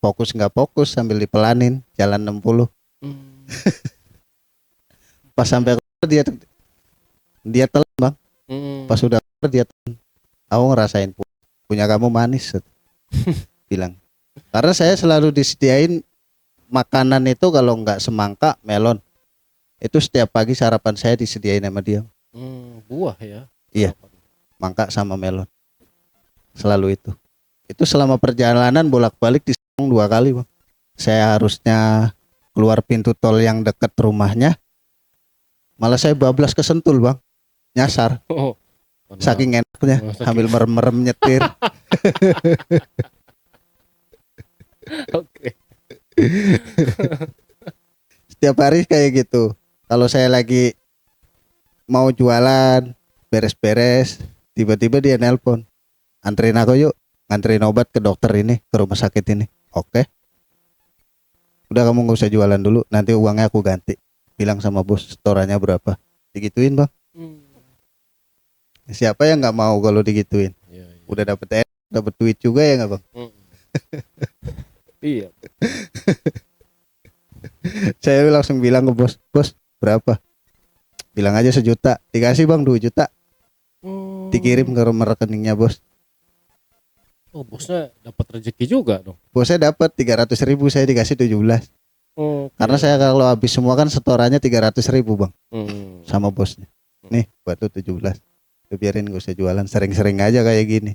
Fokus nggak fokus sambil dipelanin jalan 60. Hmm. Pas sampai keluar dia telan bang. Hmm. Pas sudah keluar dia telan. Aku ngerasain punya kamu manis. Bilang. Karena saya selalu disediain makanan itu kalau nggak semangka melon. Itu setiap pagi sarapan saya disediain sama dia. Buah ya. Iya. Mangka sama melon. Selalu itu. Itu selama perjalanan bolak-balik disambung 2 kali bang. Saya harusnya keluar pintu tol yang dekat rumahnya, malah saya bablas ke Sentul bang, nyasar. Oh, Saking enaknya, sambil merem-merem nyetir. Oke. Setiap hari kayak gitu. Kalau saya lagi mau jualan, beres-beres, tiba-tiba dia nelpon, anterin aku yuk, nganterin obat ke dokter ini, ke rumah sakit ini. Oke. Udah kamu nggak usah jualan dulu, nanti uangnya aku ganti. Bilang sama bos, setorannya berapa? Digituin bang. Siapa yang nggak mau kalau digituin? Ya, ya. Udah dapet duit juga ya nggak bang? Iya. Saya langsung bilang ke bos, bos berapa? Bilang aja 1 juta. Dikasih bang 2 juta. Dikirim ke nomor rekeningnya bos. Oh, bosnya dapat rezeki juga dong. Bosnya dapat 300.000, saya dikasih 17. Karena saya kalau habis semua kan setorannya 300.000 bang, sama bosnya. Nih buat lu 17. Lu biarin gak usah jualan, sering-sering aja kayak gini.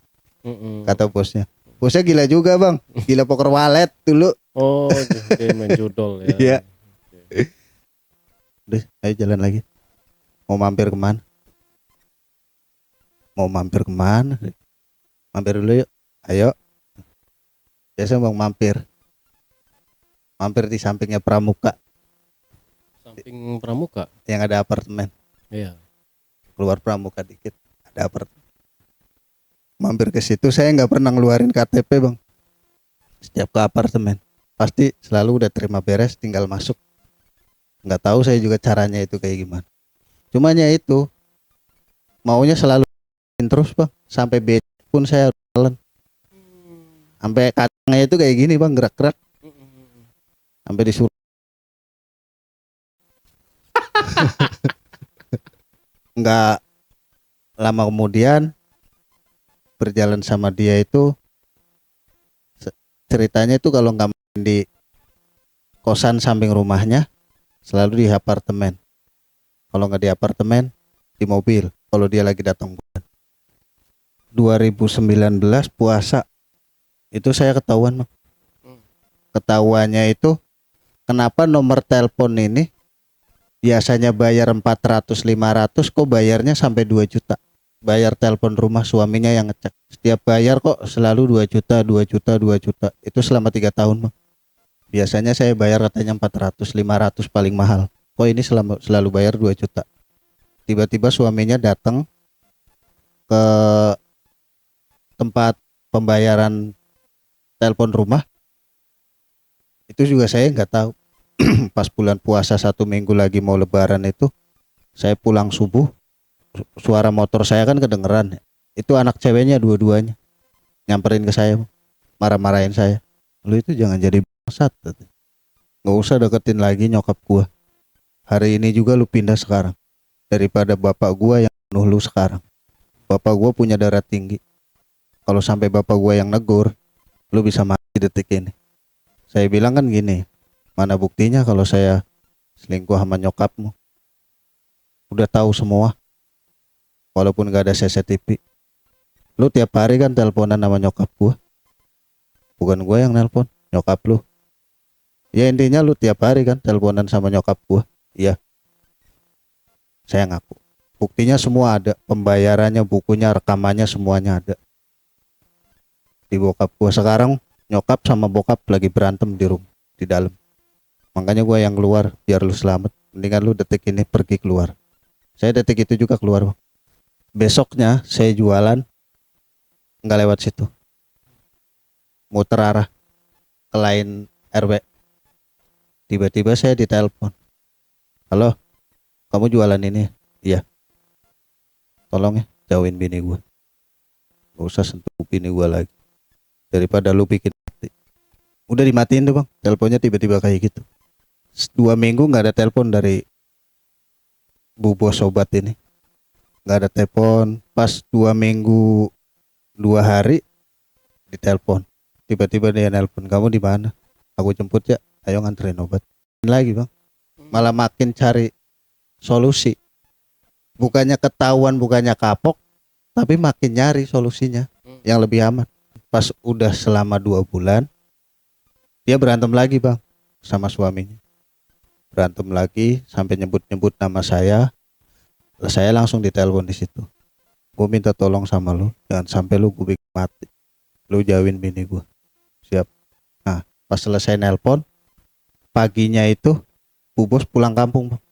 Kata bosnya. Bosnya gila juga bang, gila poker wallet dulu. Oh, dia main judol ya. Iya. Udah, ayo jalan lagi. Mau mampir kemana? Mampir dulu yuk. Ayo. Biasa bang mampir di sampingnya Pramuka. Samping Pramuka. Yang ada apartemen. Iya. Keluar Pramuka dikit ada apartemen. mampir ke situ. Saya nggak pernah ngeluarin KTP bang. Setiap ke apartemen pasti selalu udah terima beres, tinggal masuk. Nggak tahu saya juga caranya itu kayak gimana. Cumanya itu maunya selalu terus bang, sampai bed pun saya jalan. Sampai kacangnya itu kayak gini bang, gerak-gerak. Sampai disuruh. Nggak lama kemudian berjalan sama dia itu, ceritanya itu kalau nggak main di kosan samping rumahnya, selalu di apartemen. Kalau nggak di apartemen, di mobil. Kalau dia lagi datang bulan 2019 puasa itu saya ketahuan bang. Ketahuannya itu kenapa nomor telepon ini biasanya bayar 400 500 kok bayarnya sampai 2 juta. Bayar telepon rumah, suaminya yang ngecek. Setiap bayar kok selalu 2 juta, 2 juta, 2 juta. Itu selama 3 tahun bang. Biasanya saya bayar katanya 400 500 paling mahal. Kok ini selalu bayar 2 juta. Tiba-tiba suaminya datang ke tempat pembayaran telepon rumah. Itu juga saya nggak tahu. Pas bulan puasa 1 minggu lagi mau lebaran itu, saya pulang subuh, suara motor saya kan kedengeran. Itu anak ceweknya dua-duanya nyamperin ke saya, marah-marahin saya. Lu itu jangan jadi bangsat, nggak usah deketin lagi nyokap gua. Hari ini juga lu pindah sekarang, daripada bapak gua yang bunuh lu sekarang. Bapak gua punya darah tinggi. Kalau sampai bapak gua yang negur, lu bisa mati detik ini. Saya bilang kan gini, mana buktinya kalau saya selingkuh sama nyokapmu? Udah tahu semua, walaupun gak ada CCTV. Lu tiap hari kan teleponan sama nyokap gua. Bukan gua yang nelpon, nyokap lu. Ya intinya lu tiap hari kan teleponan sama nyokap gua. Iya. Saya ngaku. Buktinya semua ada, pembayarannya, bukunya, rekamannya, semuanya ada. Di bokap gua sekarang, nyokap sama bokap lagi berantem di rumah, di dalam. Makanya gua yang keluar biar lu selamat. Mendingan lu detik ini pergi keluar. Saya detik itu juga keluar bang. Besoknya saya jualan nggak lewat situ, muter arah ke lain RW. Tiba-tiba saya ditelepon, halo, kamu jualan ini? Iya. Tolong ya jauhin bini gue, gak usah sentuh bini gue lagi, daripada lu bikin mati. Udah dimatiin tuh bang, teleponnya tiba-tiba kayak gitu. 2 minggu nggak ada telepon dari bu bos sobat ini, nggak ada telepon. Pas 2 minggu 2 hari ditelepon, tiba-tiba dia nelpon, kamu di mana? Aku jemput ya, ayo nganterin obat. Lagi bang, malah makin cari solusi. Bukannya ketahuan, bukannya kapok, tapi makin nyari solusinya yang lebih aman. Pas udah selama 2 bulan, dia berantem lagi bang sama suaminya. Berantem lagi sampai nyebut-nyebut nama saya. Saya langsung ditelepon di situ. Gue minta tolong sama lu, jangan sampai lu gue bikin mati. Lu jauhin bini gue. Siap. Nah, pas selesai nelpon, paginya itu Bu Bos pulang kampung bang.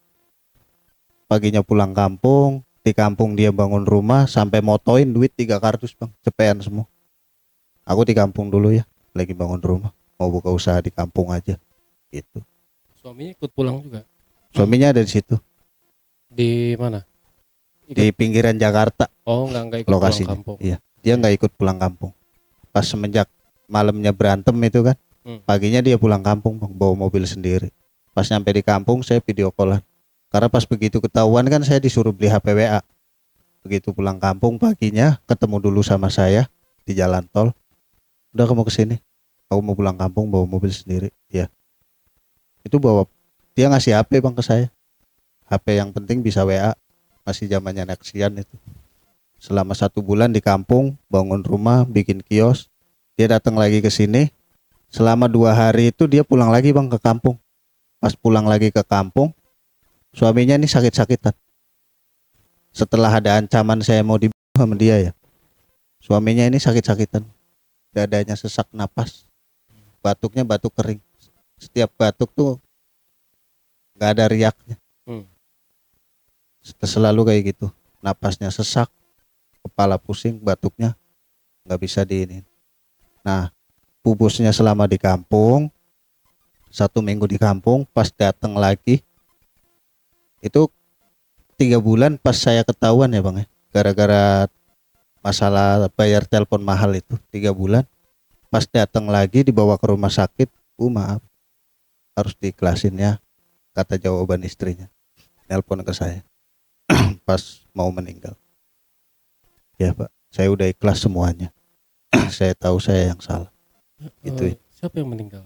Paginya pulang kampung, di kampung dia bangun rumah sampai motoin duit 3 kardus bang, cepean semua. Aku di kampung dulu ya, lagi bangun rumah, mau buka usaha di kampung aja gitu. Suaminya ikut pulang juga? Suaminya ada di situ, Di mana? di pinggiran Jakarta. Oh, nggak ikut Lokasinya pulang kampung. iya, dia nggak ikut pulang kampung. Pas semenjak malamnya berantem itu kan, paginya dia pulang kampung bang, bawa mobil sendiri. Pas nyampe di kampung saya video callan, karena pas begitu ketahuan kan saya disuruh beli HP WA. Begitu pulang kampung paginya ketemu dulu sama saya di jalan tol. Udah kamu kesini, aku mau pulang kampung bawa mobil sendiri. Ya itu bawa, dia ngasih HP bang ke saya, HP yang penting bisa WA, masih zamannya Nexian itu. Selama 1 bulan di kampung, bangun rumah, bikin kios. Dia datang lagi ke sini. Selama 2 hari itu dia pulang lagi bang ke kampung. Pas pulang lagi ke kampung, suaminya ini sakit-sakitan. Setelah ada ancaman saya mau dibunuh sama dia ya, suaminya ini sakit-sakitan. Dadanya sesak napas, batuknya batuk kering. Setiap batuk tuh nggak ada riaknya. Selalu kayak gitu. Napasnya sesak, kepala pusing, batuknya nggak bisa di ini. Nah, pupusnya selama di kampung, 1 minggu di kampung, pas datang lagi itu 3 bulan pas saya ketahuan ya bang ya, gara-gara masalah bayar telepon mahal itu 3 bulan. Pas datang lagi dibawa ke rumah sakit, maaf harus diiklasin ya, kata jawaban istrinya. Nelpon ke saya pas mau meninggal. Ya pak, saya udah ikhlas semuanya. Saya tahu saya yang salah. Itu Siapa yang meninggal?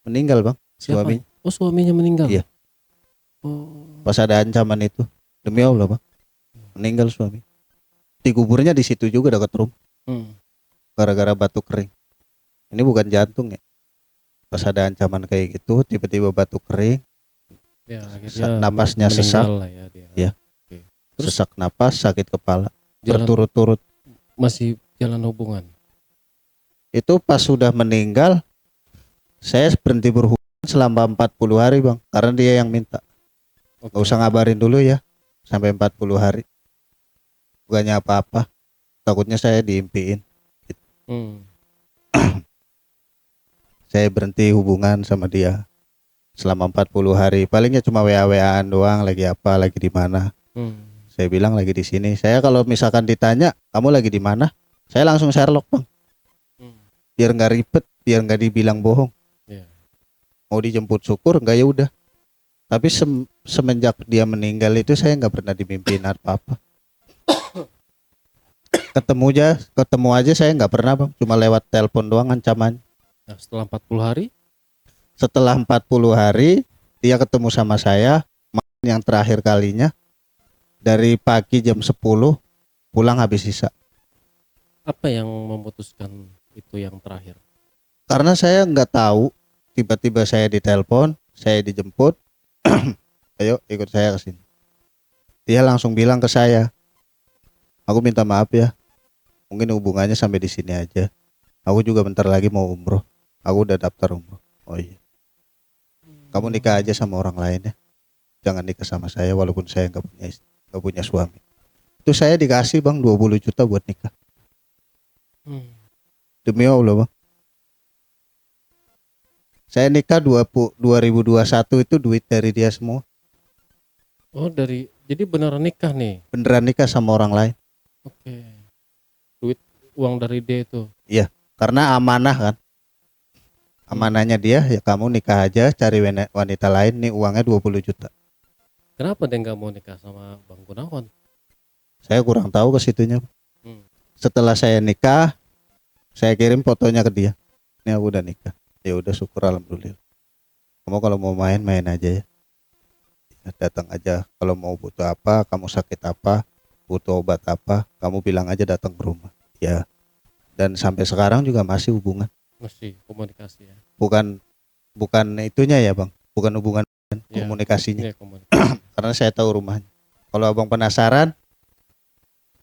meninggal bang, Siapa? suami. Oh, suaminya meninggal. Iya. Oh, Pas ada ancaman itu, demi Allah bang, meninggal suami. Dikuburnya di situ juga dekat rumah, hmm. gara-gara batuk kering. Ini bukan jantung ya. Pas ada ancaman kayak gitu, tiba-tiba batuk kering, Ya, akhirnya napasnya sesak, meninggal lah ya dia. Ya. Oke. Terus sesak napas, sakit kepala, jalan berturut-turut. masih jalan hubungan. Itu pas sudah meninggal, saya berhenti berhubungan selama 40 hari bang, karena dia yang minta. Oke. Gak usah ngabarin dulu ya, sampai 40 hari. Bukannya apa-apa, takutnya saya diimpiin. Hmm. Saya berhenti hubungan sama dia selama 40 hari. Palingnya cuma WA-WAan doang, lagi apa, lagi di mana. Hmm. Saya bilang lagi di sini. Saya kalau misalkan ditanya, kamu lagi di mana? Saya langsung Sherlock bang, Hmm. biar nggak ribet, biar nggak dibilang bohong. Ya. Mau dijemput syukur nggak, ya udah. Tapi semenjak dia meninggal itu saya nggak pernah dimimpiin apa-apa. Ketemu aja saya nggak pernah bang, cuma lewat telepon doang ancaman. Nah, setelah 40 hari, Setelah 40 hari dia ketemu sama saya yang terakhir kalinya, dari pagi jam 10 pulang habis sisa. apa yang memutuskan itu yang terakhir? Karena saya nggak tahu, tiba-tiba saya ditelepon, saya dijemput, ayo ikut saya ke sini. Dia langsung bilang ke saya, aku minta maaf ya, mungkin hubungannya sampai di sini aja. Aku juga bentar lagi mau umroh. Aku udah daftar umroh. Oh iya. Kamu nikah aja sama orang lain ya. Jangan nikah sama saya walaupun saya nggak punya istri, nggak punya suami. Itu saya dikasih bang 20 juta buat nikah. Hmm. Demi Allah bang. Saya nikah 2021 itu duit dari dia semua. Oh, jadi beneran nikah nih. Beneran nikah sama orang lain. Oke. Duit uang dari dia itu. Iya, karena amanah kan. Amanahnya dia, ya kamu nikah aja, cari wanita lain, nih uangnya 20 juta. Kenapa dia nggak mau nikah sama Bang Gunawan? Saya kurang tahu ke situnya. Hmm. Setelah saya nikah, saya kirim fotonya ke dia. Ini aku udah nikah. Ya udah syukur alhamdulillah. Kamu kalau mau main aja ya. Datang aja. Kalau mau butuh apa, kamu sakit apa, butuh obat apa, kamu bilang aja datang ke rumah. Ya. Dan sampai sekarang juga masih hubungan. Masih komunikasi ya. Bukan itunya ya bang, bukan hubungan, Ya, komunikasinya. ya, komunikasi. Karena saya tahu rumahnya. Kalau abang penasaran,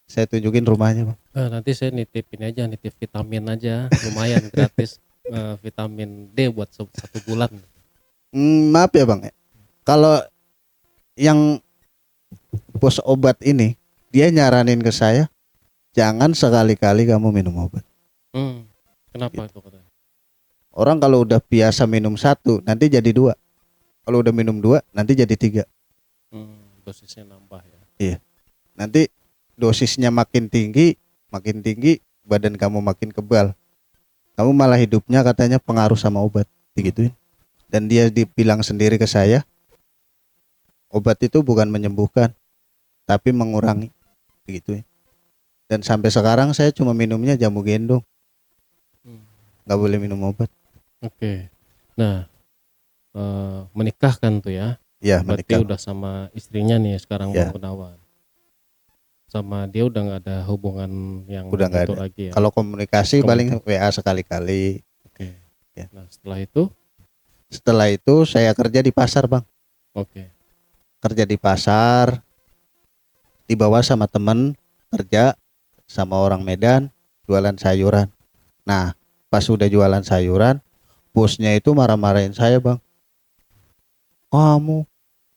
saya tunjukin rumahnya bang. Nanti saya nitip vitamin aja, lumayan gratis. Vitamin D buat 1 bulan. Maaf ya bang ya, kalau yang bos obat ini, dia nyaranin ke saya, jangan sekali-kali kamu minum obat. Kenapa itu katanya? Orang kalau udah biasa minum 1, nanti jadi 2. Kalau udah minum 2, nanti jadi 3. Dosisnya nambah ya. Iya. Nanti dosisnya makin tinggi, badan kamu makin kebal. Kamu malah hidupnya katanya pengaruh sama obat, digituin. Dan dia dibilang sendiri ke saya, obat itu bukan menyembuhkan, tapi mengurangi, begituin. Dan sampai sekarang saya cuma minumnya jamu gendong, nggak boleh minum obat. Oke. Nah, menikah kan tuh ya? Ya, Berarti menikah. udah sama istrinya nih sekarang Ya. Bang Gunawan. Sama dia udah nggak ada hubungan yang Udah nggak itu ada. lagi ya. Kalau komunikasi paling WA sekali-kali. Oke. Ya. Nah, setelah itu Saya kerja di pasar bang. oke. Kerja di pasar, dibawa sama temen kerja sama orang Medan, jualan sayuran. Nah, pas udah jualan sayuran, bosnya itu marah-marahin saya bang. Kamu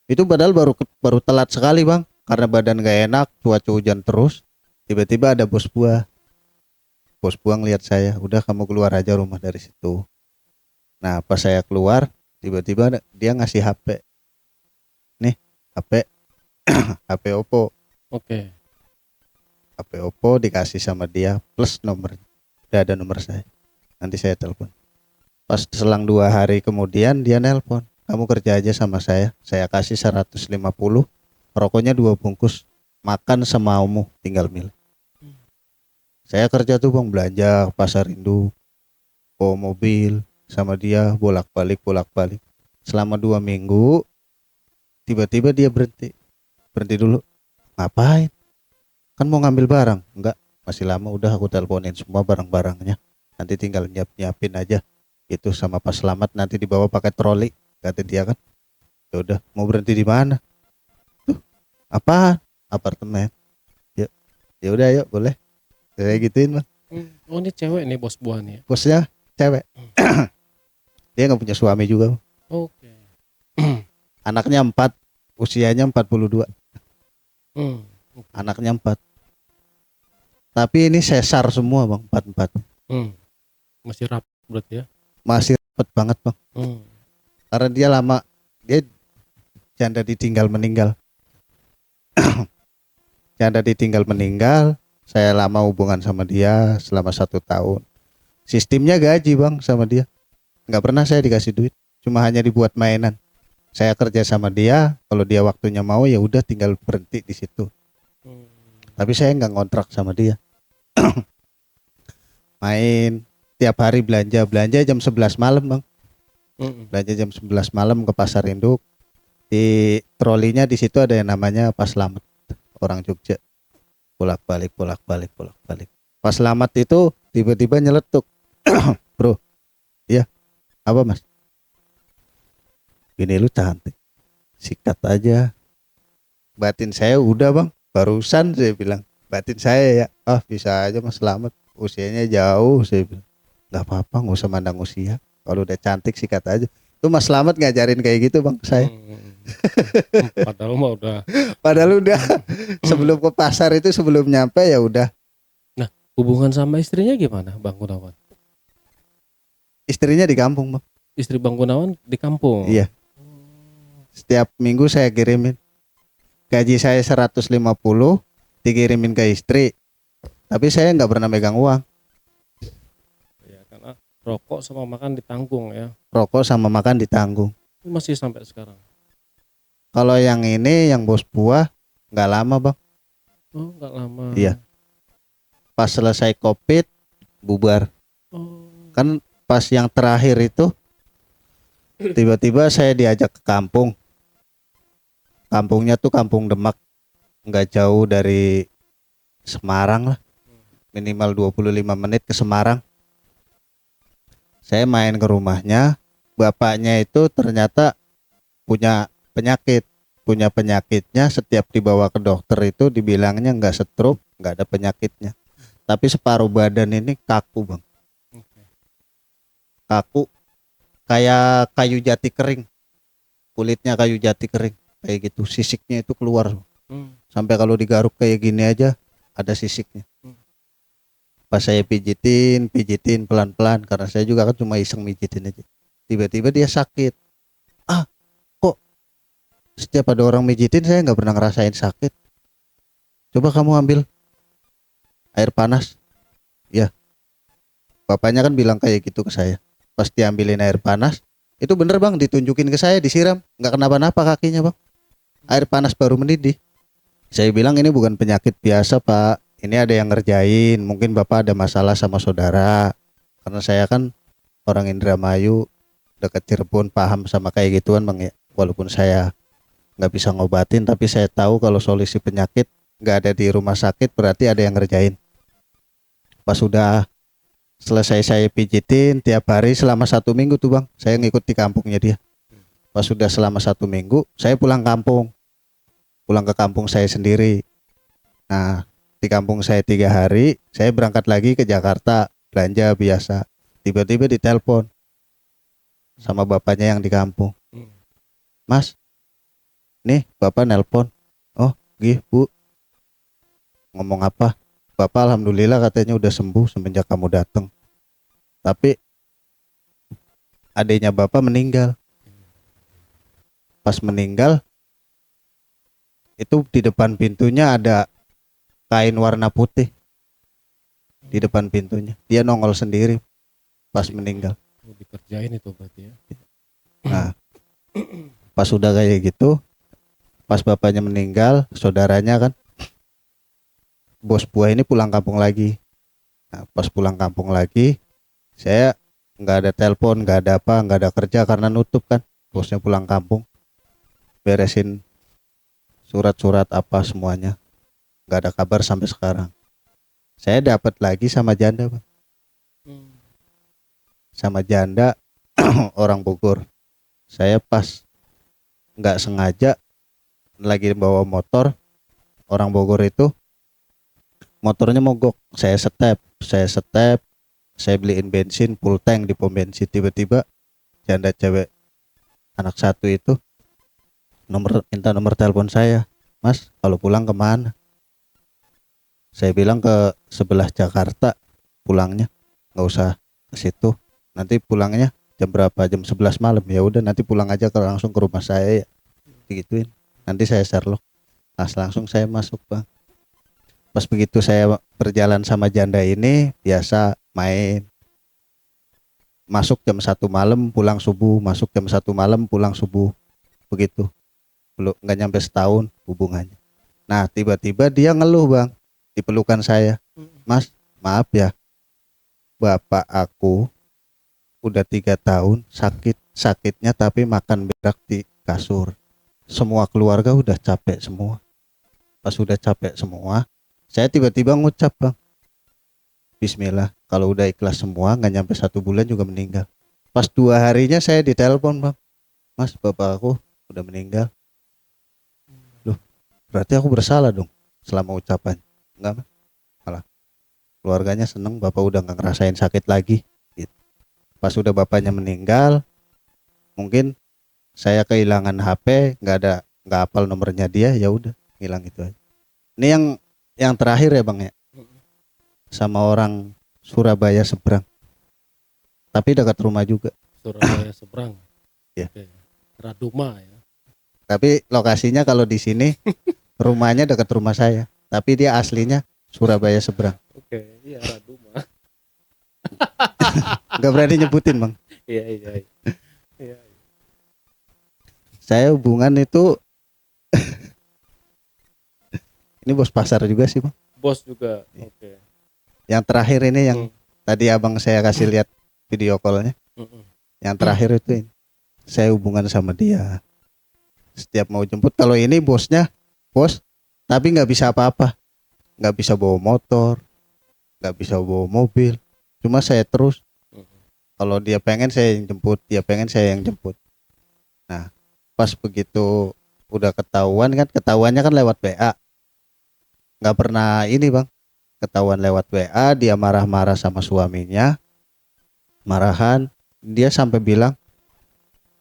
itu padahal baru telat sekali bang, karena badan gak enak, cuaca hujan terus. Tiba-tiba ada bos buah bos buang lihat saya, udah kamu keluar aja rumah dari situ. Nah pas saya keluar, tiba-tiba dia ngasih HP, nih HP, HP Oppo, Oke. HP Oppo dikasih sama dia plus nomor, udah ada nomor saya, nanti saya telepon. Pas selang 2 hari kemudian dia nelpon, kamu kerja aja sama saya kasih 150, rokoknya 2 bungkus, makan semaumu, tinggal milih. Saya kerja tuh bang, belanja ke pasar induk, bawa mobil sama dia bolak-balik. Selama 2 minggu, tiba-tiba dia berhenti dulu. Ngapain? Kan mau ngambil barang? Enggak, masih lama. Udah aku teleponin semua barang-barangnya. Nanti tinggal nyiapin aja. Itu sama Pas Selamat nanti dibawa pakai troli, kata dia kan. Ya udah, mau berhenti di mana? Tuh, apaan? Apartemen. Ya, ya udah yuk, boleh. Kayak gituin bang. Oh ini cewek nih bos buah nih ya? Bosnya cewek. Dia nggak punya suami juga. Oke. Anaknya 4, usianya 42. Hmm. Anaknya 4. Tapi ini sesar semua bang, 4-4. Hmm. Masih rapat berarti ya? Masih rapet banget bang. Karena dia lama, dia janda ditinggal meninggal. Janda ditinggal meninggal. Saya lama hubungan sama dia selama 1 tahun. Sistemnya gaji bang sama dia. Nggak pernah saya dikasih duit. Cuma hanya dibuat mainan. Saya kerja sama dia. Kalau dia waktunya mau ya udah tinggal berhenti di situ. Tapi saya nggak ngontrak sama dia. Main tiap hari belanja jam 11 malam bang. Belanja jam 11 malam ke pasar induk. Di trolinya di situ ada yang namanya Pas Selamat, orang Jogja. Bolak-balik. Pas Selamat itu tiba-tiba nyeletuk. Bro, ya apa mas? Gini lu cantik, sikat aja. Batin saya udah bang, barusan saya bilang. Batin saya ya, bisa aja mas Selamat, usianya jauh, saya bilang. Gak apa-apa, gak usah mandang usia. Kalau udah cantik sikat aja. Itu Mas Selamat ngajarin kayak gitu bang saya. Padahal mah udah. Padahal udah sebelum ke pasar itu, sebelum nyampe ya udah. Nah hubungan sama istrinya gimana Bang Gunawan? Istrinya di kampung bang. Istri Bang Gunawan di kampung? Iya. Setiap minggu saya kirimin. Gaji saya 150 dikirimin ke istri. Tapi saya nggak pernah megang uang. Ya karena rokok sama makan ditanggung ya. Rokok sama makan ditanggung. Masih sampai sekarang? Kalau yang ini, yang bos buah, nggak lama bang. Oh nggak lama. Iya. Pas selesai COVID bubar. Kan pas yang terakhir itu tiba-tiba saya diajak ke kampung. Kampungnya tuh kampung Demak, nggak jauh dari Semarang lah, minimal 25 menit ke Semarang. Saya main ke rumahnya. Bapaknya itu ternyata punya penyakitnya. Setiap dibawa ke dokter itu dibilangnya nggak stroke, nggak ada penyakitnya, tapi separuh badan ini kaku bang. Kaku kayak kayu jati kering, kulitnya kayu jati kering kayak gitu, sisiknya itu keluar sampai kalau digaruk kayak gini aja ada sisiknya. Pas saya pijitin pelan-pelan, karena saya juga kan cuma iseng mijitin aja, tiba-tiba dia sakit. Kok setiap ada orang mijitin saya nggak pernah ngerasain sakit. Coba kamu ambil air panas. Ya, bapaknya kan bilang kayak gitu ke saya. Pas diambilin air panas, itu bener bang, ditunjukin ke saya, disiram, nggak kenapa-napa kakinya bang. Air panas baru mendidih. Saya bilang ini bukan penyakit biasa pak, ini ada yang ngerjain. Mungkin bapak ada masalah sama saudara. Karena saya kan orang Indramayu, dekat Cirebon, paham sama kayak gituan bang ya. Walaupun saya nggak bisa ngobatin, tapi saya tahu kalau solusi penyakit nggak ada di rumah sakit, berarti ada yang ngerjain. Pas sudah selesai saya pijitin tiap hari selama 1 minggu tuh bang, saya ngikut di kampungnya dia. Pas sudah selama 1 minggu, saya pulang ke kampung saya sendiri. Nah di kampung saya 3 hari, saya berangkat lagi ke Jakarta belanja biasa. Tiba-tiba ditelepon sama bapaknya yang di kampung. Mas, nih bapak nelpon. Oh gih bu, ngomong apa? Bapak alhamdulillah katanya udah sembuh semenjak kamu datang. Tapi adiknya Bapak meninggal. Pas meninggal itu di depan pintunya ada kain warna putih di depan pintunya. Dia nongol sendiri pas meninggal. Dikerjain itu berarti ya. Nah, pas udah kayak gitu, pas bapaknya meninggal, saudaranya kan, bos buah ini pulang kampung lagi. Nah, pas pulang kampung lagi, saya nggak ada telepon, nggak ada apa, nggak ada kerja karena nutup kan. Bosnya pulang kampung, beresin surat-surat apa semuanya, nggak ada kabar sampai sekarang. Saya dapat lagi sama janda, Bang. Sama janda orang Bogor. Saya pas nggak sengaja lagi bawa motor, orang Bogor itu motornya mogok. Saya beliin bensin full tank di pom bensin. Tiba-tiba janda cewek anak satu itu minta nomor telepon saya. Mas, kalau pulang kemana? Saya bilang ke sebelah Jakarta pulangnya, nggak usah ke situ. Nanti pulangnya jam berapa? Jam 11 malam. Ya udah nanti pulang aja langsung ke rumah saya ya. Digituin. Nanti saya Sherlock. Langsung saya masuk, Bang. Pas begitu saya berjalan sama janda ini, biasa main. Masuk jam 1 malam, pulang subuh. Masuk jam 1 malam, pulang subuh. Begitu. Belum nggak nyampe setahun hubungannya. Nah, tiba-tiba dia ngeluh, Bang, di pelukan saya. Mas, maaf ya, bapak aku udah 3 tahun sakitnya tapi makan berak di kasur. Semua keluarga udah capek semua. Pas udah capek semua, saya tiba-tiba ngucap, Bang, Bismillah, kalau udah ikhlas semua nggak nyampe 1 bulan juga meninggal. Pas 2 harinya saya ditelepon, Bang, Mas, bapak aku udah meninggal. Loh, berarti aku bersalah dong selama ucapan. Enggak, Mas, malah keluarganya seneng bapak udah nggak ngerasain sakit lagi gitu. Pas udah bapaknya meninggal, mungkin saya kehilangan HP, nggak hafal nomornya dia, ya udah hilang itu aja. Ini yang terakhir ya, Bang ya, sama orang Surabaya seberang, tapi dekat rumah juga. Surabaya seberang. Ya. Oke. Raduma ya. Tapi lokasinya kalau di sini rumahnya dekat rumah saya, tapi dia aslinya Surabaya seberang. Oke, iya Raduma. Nggak berani nyebutin, Bang. Iya, iya, iya. Iya. Saya hubungan itu ini bos pasar juga sih, Bang. Bos juga. Oke. Yang terakhir ini yang tadi abang saya kasih lihat video callnya. Yang terakhir itu ini. Saya hubungan sama dia. Setiap mau jemput, kalau ini bosnya bos, tapi nggak bisa apa-apa. Nggak bisa bawa motor, nggak bisa bawa mobil. Cuma saya terus. Kalau dia pengen saya yang jemput, dia pengen saya yang jemput. Nah, pas begitu udah ketahuannya kan lewat WA. Nggak pernah ini, Bang. Ketahuan lewat WA, dia marah-marah sama suaminya. Marahan, dia sampai bilang,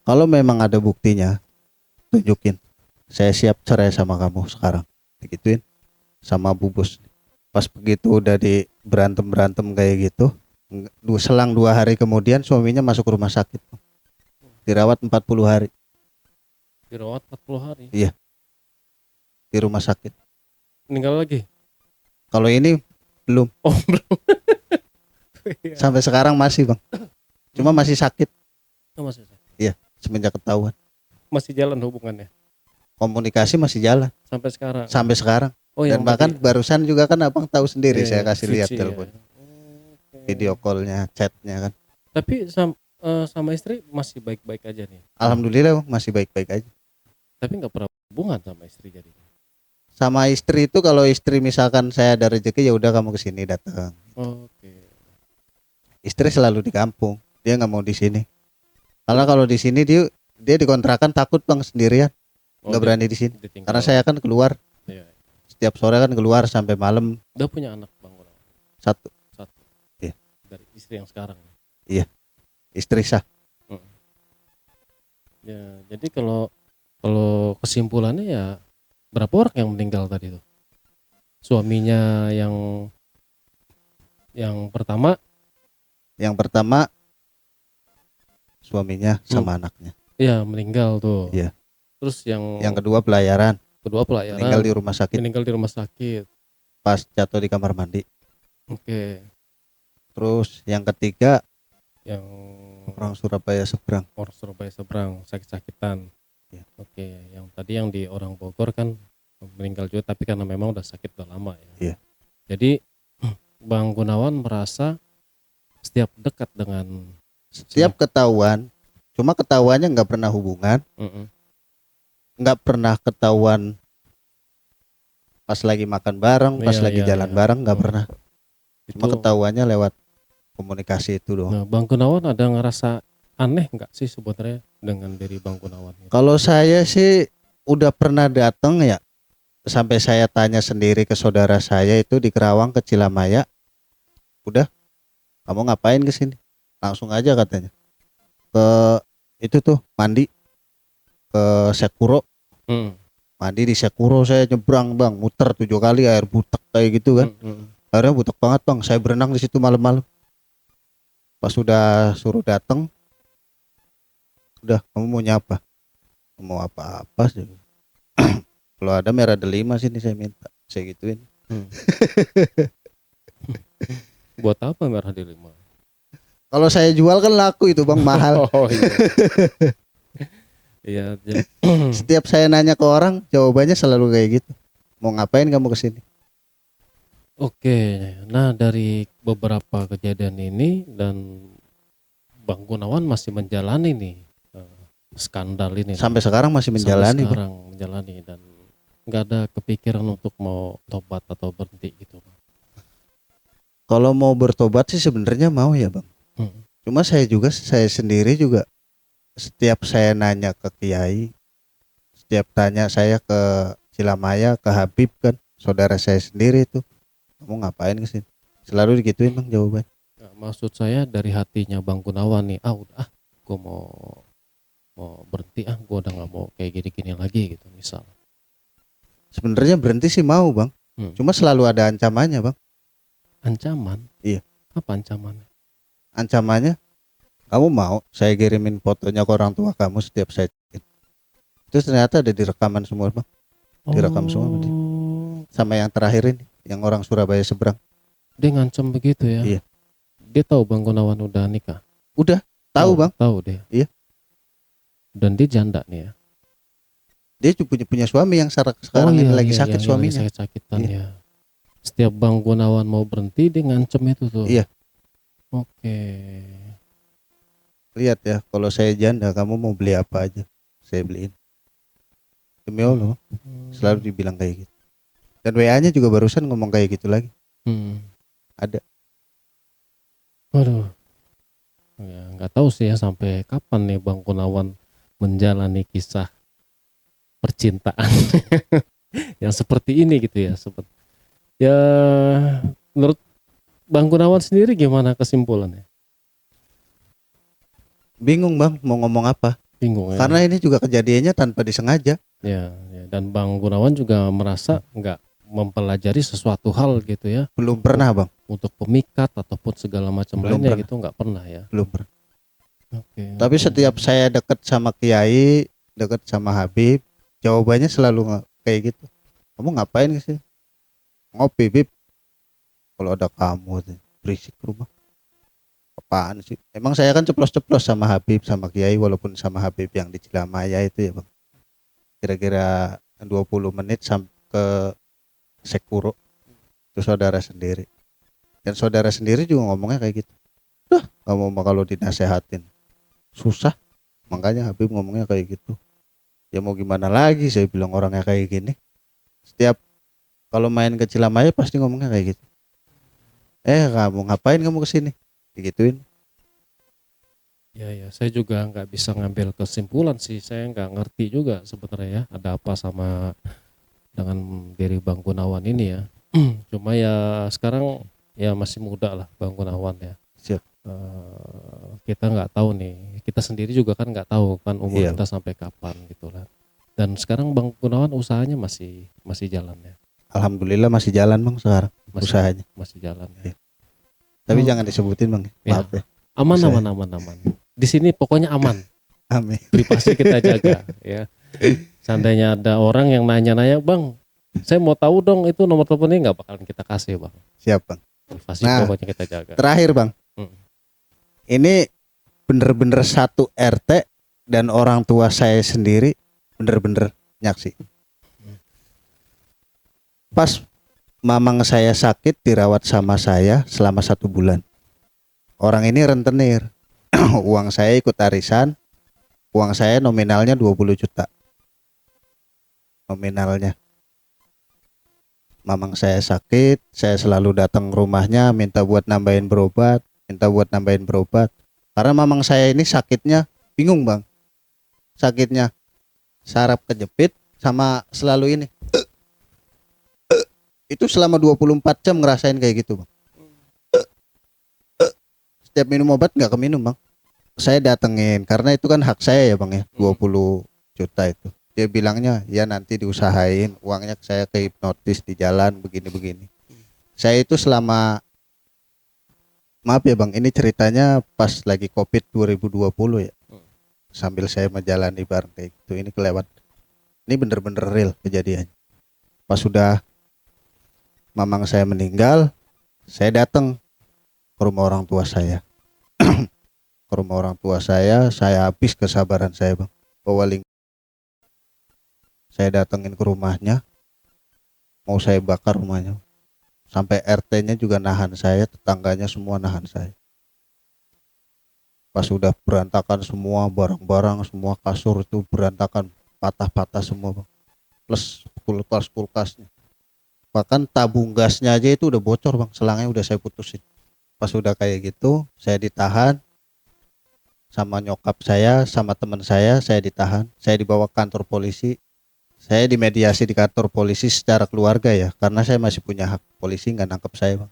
kalau memang ada buktinya, tunjukin. Saya siap cerai sama kamu sekarang. Digituin sama Bu Bos. Pas begitu udah di berantem kayak gitu, selang 2 hari kemudian suaminya masuk rumah sakit. Dirawat 40 hari. Dirawat 40 hari. Iya, di rumah sakit. Meninggal lagi? Kalau ini belum. Oh, belum. Iya. Sampai sekarang masih, Bang. Cuma masih sakit. Oh, masih sakit. Iya, semenjak ketahuan. Masih jalan hubungannya Komunikasi masih jalan sampai sekarang. sampai sekarang. Oh, Dan yang bahkan berarti- barusan juga kan abang tahu sendiri, Iya, saya iya, kasih lihat Vici, telepon, ya. Oke. video callnya, chatnya kan. Tapi sama istri masih baik-baik aja nih. Alhamdulillah, Bang, masih baik-baik aja. Tapi nggak pernah hubungan sama istri jadinya. Sama istri itu kalau istri misalkan saya ada rezeki ya udah kamu kesini datang. Oke. Istri selalu di kampung, dia nggak mau di sini. Karena kalau di sini dia dikontrakan takut, Bang, sendirian, Oh, nggak berani di sini. ditinggal. Karena saya kan keluar Iya. setiap sore kan keluar sampai malam. Udah punya anak, Bang? Satu Iya. Dari istri yang sekarang. istri sah. Ya, jadi kalau kesimpulannya ya berapa orang yang meninggal tadi tuh? Suaminya yang Yang pertama, Yang pertama suaminya sama anaknya. ya meninggal tuh. Iya. Terus yang Yang kedua pelayaran, kedua pelayaran, meninggal di rumah sakit meninggal di rumah sakit. pas jatuh di kamar mandi. Oke. Terus yang ketiga Yang orang Surabaya seberang. orang Surabaya seberang sakit-sakitan. Iya. Oke, yang tadi yang di orang Bogor kan meninggal juga, tapi karena memang udah sakit udah lama ya. Iya. Jadi Bang Gunawan merasa setiap dekat dengan Setiap ketahuan, cuma ketahuannya nggak pernah hubungan, Mm-mm. nggak pernah ketahuan pas lagi makan bareng, pas Iya, lagi iya, jalan iya. bareng, nggak Hmm. pernah. Cuma Itu. ketahuannya lewat komunikasi itu doang. Nah, Bang Gunawan ada ngerasa aneh nggak sih sebenarnya dengan diri Bang Gunawan itu? Kalau saya sih udah pernah datang ya, sampai saya tanya sendiri ke saudara saya itu di Kerawang ke Cilamaya, udah kamu ngapain ke sini? Langsung aja katanya ke itu tuh mandi ke Sekuro, Hmm. mandi di Sekuro. Saya nyebrang bang, muter 7 kali air butek kayak gitu kan. Airnya butek banget bang, saya berenang di situ malam-malam. Pas sudah suruh datang, udah kamu mau nyapa? Mau apa-apa sih? Kalau ada merah delima sini saya minta, saya gituin. Buat apa merah delima? Kalau saya jual kan laku itu bang, mahal. Oh iya. Iya, Setiap saya nanya ke orang, jawabannya selalu kayak gitu. Mau ngapain kamu kesini? Oke, nah dari beberapa kejadian ini dan Bang Gunawan masih menjalani nih skandal ini Sampai sekarang masih sampai menjalani bang. sekarang menjalani dan nggak ada kepikiran untuk mau tobat atau berhenti gitu Bang. Kalau mau bertobat sih sebenarnya mau ya bang. Hmm. Cuma saya sendiri juga setiap saya nanya ke kiai, setiap tanya saya ke Cilamaya, ke Habib kan, saudara saya sendiri itu, kamu ngapain kesini? Selalu digituin bang jawaban. Nah, maksud saya dari hatinya Bang Gunawan nih, udah gue mau berhenti, gue udah nggak mau kayak gini-gini lagi gitu misal. Sebenarnya berhenti sih mau bang, cuma selalu ada ancamannya bang. Ancaman? Iya. Apa ancamannya? Ancamannya, kamu mau saya kirimin fotonya ke orang tua kamu setiap saya cek. Terus ternyata ada di rekaman semua bang, direkam semua sama dia. Sama yang terakhir ini, yang orang Surabaya seberang. Dia ngancam begitu ya? Iya. Dia tahu Bang Gunawan udah nikah? Udah, tahu bang. Tahu dia. Iya. Dan dia janda nih ya? Dia juga punya suami yang sekarang ini lagi sakit suaminya. Lagi sakit-sakitan ya. Setiap Bang Gunawan mau berhenti dia ngancem itu tuh. Iya. Oke. Lihat ya, kalau saya janda kamu mau beli apa aja saya beliin. Demi Allah, selalu dibilang kayak gitu. Dan WA-nya juga barusan ngomong kayak gitu lagi. Ada. Waduh. Ya nggak tahu sih ya sampai kapan nih Bang Gunawan menjalani kisah percintaan yang seperti ini gitu ya. Ya menurut Bang Gunawan sendiri gimana kesimpulannya? Bingung bang mau ngomong apa. Bingung ya. Karena ini juga kejadiannya tanpa disengaja. Ya, dan Bang Gunawan juga merasa nggak mempelajari sesuatu hal gitu ya. Belum pernah bang. Untuk pemikat ataupun segala macam lainnya gitu nggak pernah ya. Belum pernah. Oke. Tapi setiap saya dekat sama kiai, dekat sama Habib, jawabannya selalu kayak gitu. Kamu ngapain sih? Ngopi Bib. Kalau ada kamu berisik rumah. Apaan sih? Emang saya kan ceplos-ceplos sama Habib, sama kiai, walaupun sama Habib yang di Cilamaya itu ya bang. Kira-kira 20 menit sampai ke Sekuro. Itu saudara sendiri. Dan saudara sendiri juga ngomongnya kayak gitu. Kamu mau kalau dinasehatin susah. Makanya Habib ngomongnya kayak gitu. Ya mau gimana lagi, saya bilang orangnya kayak gini. Setiap kalau main ke Cilamaya pasti ngomongnya kayak gitu. Kamu ngapain kamu kesini? Digituin. Ya, saya juga nggak bisa ngambil kesimpulan sih. Saya nggak ngerti juga sebenarnya ya ada apa sama dengan diri Bang Gunawan ini ya. Cuma ya sekarang ya masih muda lah Bang Gunawan ya. Siap. Kita nggak tahu nih. Kita sendiri juga kan nggak tahu kan umur kita sampai kapan gitu lah. Dan sekarang Bang Gunawan usahanya masih jalan ya. Alhamdulillah masih jalan bang sekarang usahanya. Masih jalan ya. Tapi Oh. jangan disebutin bang. Ya. Maaf ya. Aman, Saya- aman, aman, aman. Di sini pokoknya aman. Amin. Privasi kita jaga ya. Seandainya ada orang yang nanya-nanya, bang, saya mau tahu dong itu nomor teleponnya, nggak bakalan kita kasih bang. Siap bang. Privasi Nah, pokoknya kita jaga. Terakhir bang. Hmm. Ini bener-bener satu RT dan orang tua saya sendiri bener-bener nyaksi. Pas mamang saya sakit dirawat sama saya selama 1 bulan. Orang ini rentenir. Uang saya ikut arisan. Uang saya nominalnya 20 juta. Nominalnya. Mamang saya sakit, saya selalu datang ke rumahnya minta buat nambahin berobat, Karena mamang saya ini sakitnya bingung bang. Sakitnya saraf kejepit sama selalu ini. Itu selama 24 jam ngerasain kayak gitu bang. Setiap minum obat nggak keminum bang. Saya datengin karena itu kan hak saya ya bang ya, 20 juta itu. Dia bilangnya ya nanti diusahain, uangnya saya ke hipnotis di jalan begini-begini. Saya itu selama, maaf ya bang, ini ceritanya pas lagi COVID 2020 ya. Sambil saya menjalani bareng kayak gitu, ini kelewat. Ini bener-bener real kejadian. Pas sudah mamang saya meninggal, saya datang ke rumah orang tua saya. Ke rumah orang tua saya habis kesabaran saya bang. Bawa link. Saya datengin ke rumahnya, mau saya bakar rumahnya. Sampai RT-nya juga nahan saya, tetangganya semua nahan saya. Pas sudah berantakan semua, barang-barang, semua kasur itu berantakan, patah-patah semua bang. Plus kulkas-kulkasnya. Bahkan tabung gasnya aja itu udah bocor bang, selangnya udah saya putusin. Pas udah kayak gitu, saya ditahan sama nyokap saya, sama teman saya ditahan. Saya dibawa ke kantor polisi. Saya dimediasi di kantor polisi secara keluarga ya, karena saya masih punya hak. Polisi nggak nangkep saya bang,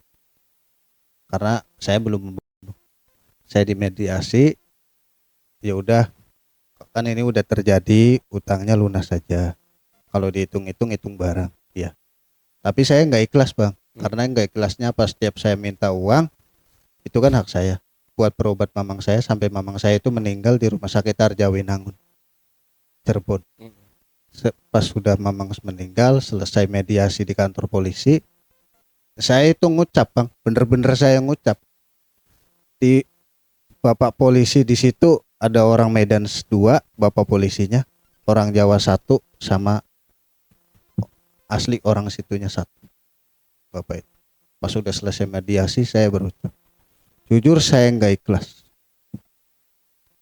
karena saya belum membunuh. Saya dimediasi, ya udah, kan ini udah terjadi, utangnya lunas saja. Kalau dihitung-hitung hitung barang, ya. Tapi saya nggak ikhlas bang, karena nggak ikhlasnya pas setiap saya minta uang, itu kan hak saya buat berobat mamang saya sampai mamang saya itu meninggal di rumah sakit Arjawinangun, Cirebon. Pas sudah mamang meninggal, selesai mediasi di kantor polisi, saya itu ngucap bang, bener-bener saya ngucap. Di bapak polisi di situ ada orang Medan 2, bapak polisinya, orang Jawa 1, sama asli orang situnya 1, bapak itu. Pas sudah selesai mediasi, saya berucap, jujur saya nggak ikhlas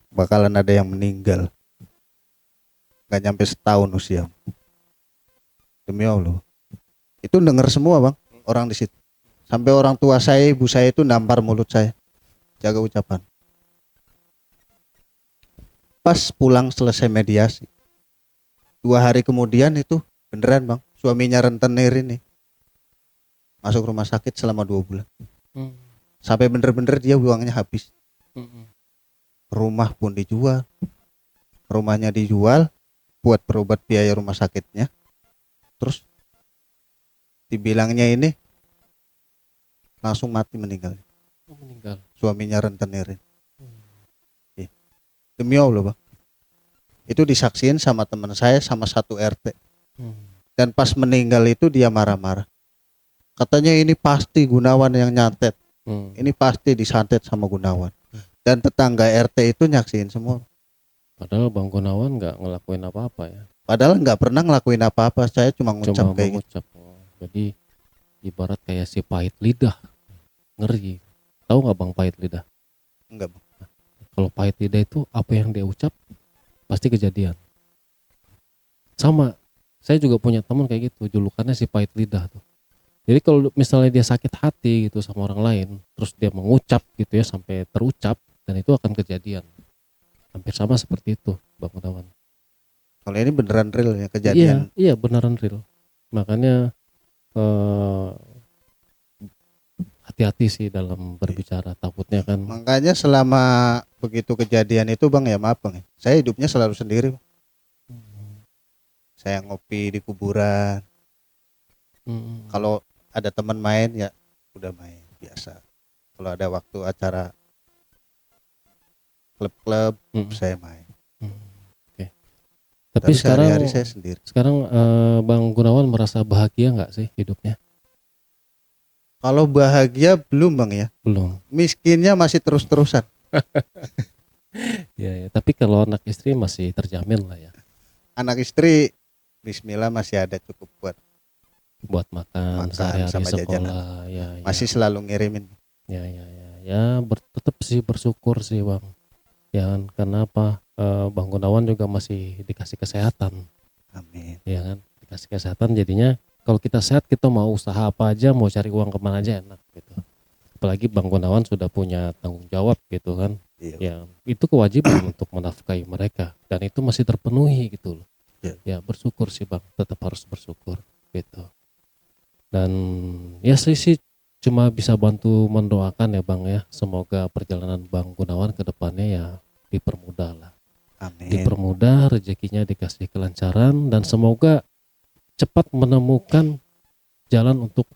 bakalan ada yang meninggal, nggak nyampe setahun usia, demi Allah. Itu denger semua bang, orang di situ. Sampai orang tua saya, ibu saya itu nampar mulut saya, jaga ucapan. Pas pulang selesai mediasi, 2 hari kemudian itu beneran bang, suaminya rentenir ini masuk rumah sakit selama 2 bulan. Sampai bener-bener dia uangnya habis. Rumah pun dijual, rumahnya dijual buat berobat biaya rumah sakitnya. Terus dibilangnya ini langsung mati, meninggal. Meninggal. Suaminya rentenirin. Demi Allah bang, itu disaksiin sama teman saya sama satu RT. Dan pas meninggal itu dia marah-marah, katanya ini pasti Gunawan yang nyantet, ini pasti disantet sama Gunawan. Dan tetangga RT itu nyaksiin semua. Padahal Bang Gunawan nggak ngelakuin apa-apa ya. Padahal nggak pernah ngelakuin apa-apa, saya cuma ngucap Cuma kayak gitu. mengucap. Jadi ibarat kayak si pahit lidah, ngeri. Tahu nggak Bang pahit lidah? Enggak bang. Kalau pahit lidah itu apa yang dia ucap pasti kejadian. Sama, saya juga punya teman kayak gitu, julukannya si pahit lidah tuh. Jadi kalau misalnya dia sakit hati gitu sama orang lain, terus dia mengucap gitu ya sampai terucap, dan itu akan kejadian. Hampir sama seperti itu Bang Gunawan. Kalau ini beneran real ya kejadian. Iya beneran real. Makanya hati-hati sih dalam berbicara, takutnya kan. Makanya selama begitu kejadian itu bang, ya maaf bang, saya hidupnya selalu sendiri bang. Saya ngopi di kuburan. Kalau ada teman main ya udah main biasa. Kalau ada waktu acara klub-klub Hmm. saya main. Oke. Tapi Tapi sekarang sehari-hari saya sendiri. Bang Gunawan merasa bahagia nggak sih hidupnya? Kalau bahagia belum Bang ya. Belum. Miskinnya masih terus-terusan. Ya, ya. Tapi kalau anak istri masih terjamin lah ya, Anak istri bismillah masih ada cukup buat makan Makan sehari-hari sama sekolah. Ya, masih ya, selalu ngirimin. ya, ya, ya. Ya, tetap sih bersyukur sih bang. Ya kan, kenapa? Bang Gunawan juga masih dikasih kesehatan, Amin. ya kan? Dikasih kesehatan, jadinya kalau kita sehat kita mau usaha apa aja, mau cari uang kemana aja enak gitu. Apalagi Bang Gunawan sudah punya tanggung jawab gitu kan. Iya. Ya itu kewajiban untuk menafkahi mereka dan itu masih terpenuhi gitu loh. Iya. Ya bersyukur sih bang, tetap harus bersyukur gitu. Dan ya saya sih cuma bisa bantu mendoakan ya bang ya, semoga perjalanan Bang Gunawan ke depannya ya dipermudah lah, Amin. dipermudah, rezekinya dikasih kelancaran dan semoga cepat menemukan jalan untuk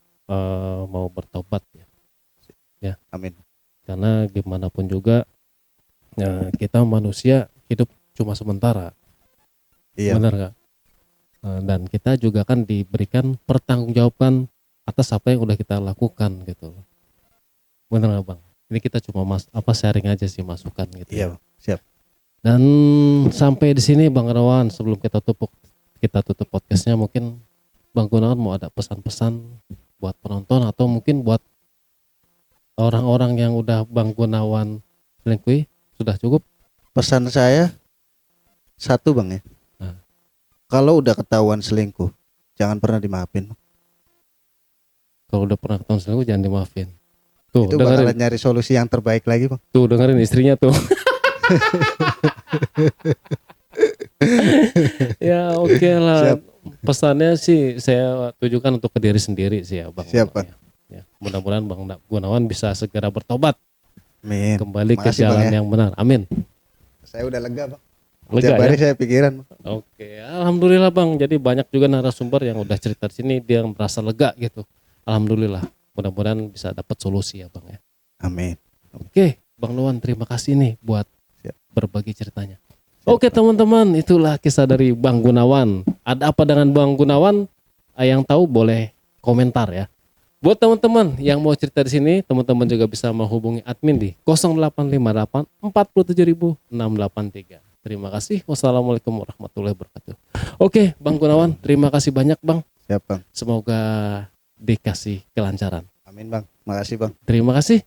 mau bertobat ya. Amin. Karena gimana pun juga kita manusia hidup cuma sementara, Iya. benar nggak? Dan kita juga kan diberikan pertanggungjawaban atas apa yang udah kita lakukan gitu, benar nggak bang? Ini kita cuma sharing aja sih, masukan gitu. Iya, siap. Dan sampai di sini Bang Gunawan, sebelum kita tutup podcastnya, mungkin Bang Gunawan mau ada pesan-pesan buat penonton atau mungkin buat orang-orang yang udah Bang Gunawan selingkuhi, sudah cukup? Pesan saya satu Bang ya. Nah. Kalau udah ketahuan selingkuh, jangan pernah dimaafin. Kalau udah pernah ketahuan selingkuh jangan dimaafin. Tuh Itu dengerin, bakalan nyari solusi yang terbaik lagi Bang. tuh dengerin istrinya tuh. Ya oke lah. Siap. Pesannya sih saya tujukan untuk ke diri sendiri sih ya Bang. Siap, Bang. Ya, mudah-mudahan Bang Gunawan bisa segera bertobat, Amin. kembali ke Makasih, jalan Bang, ya. yang benar. Amin. Saya udah lega Bang. Lega Tiap hari ya? saya pikiran Bang. Oke, alhamdulillah Bang. Jadi banyak juga narasumber yang udah cerita di sini dia merasa lega gitu. Alhamdulillah. Mudah-mudahan bisa dapat solusi ya Bang ya. Amin. Oke, Bang Nuwan terima kasih nih buat Siap. berbagi ceritanya. Oke teman-teman, itulah kisah dari Bang Gunawan. Ada apa dengan Bang Gunawan? Yang tahu boleh komentar ya. Buat teman-teman yang mau cerita di sini, teman-teman juga bisa menghubungi admin di 0858 47683. Terima kasih. Wassalamualaikum warahmatullahi wabarakatuh. Oke, Bang Gunawan, terima kasih banyak Bang. Siap Bang. Semoga dikasih kelancaran. Amin Bang. Makasih Bang. Terima kasih.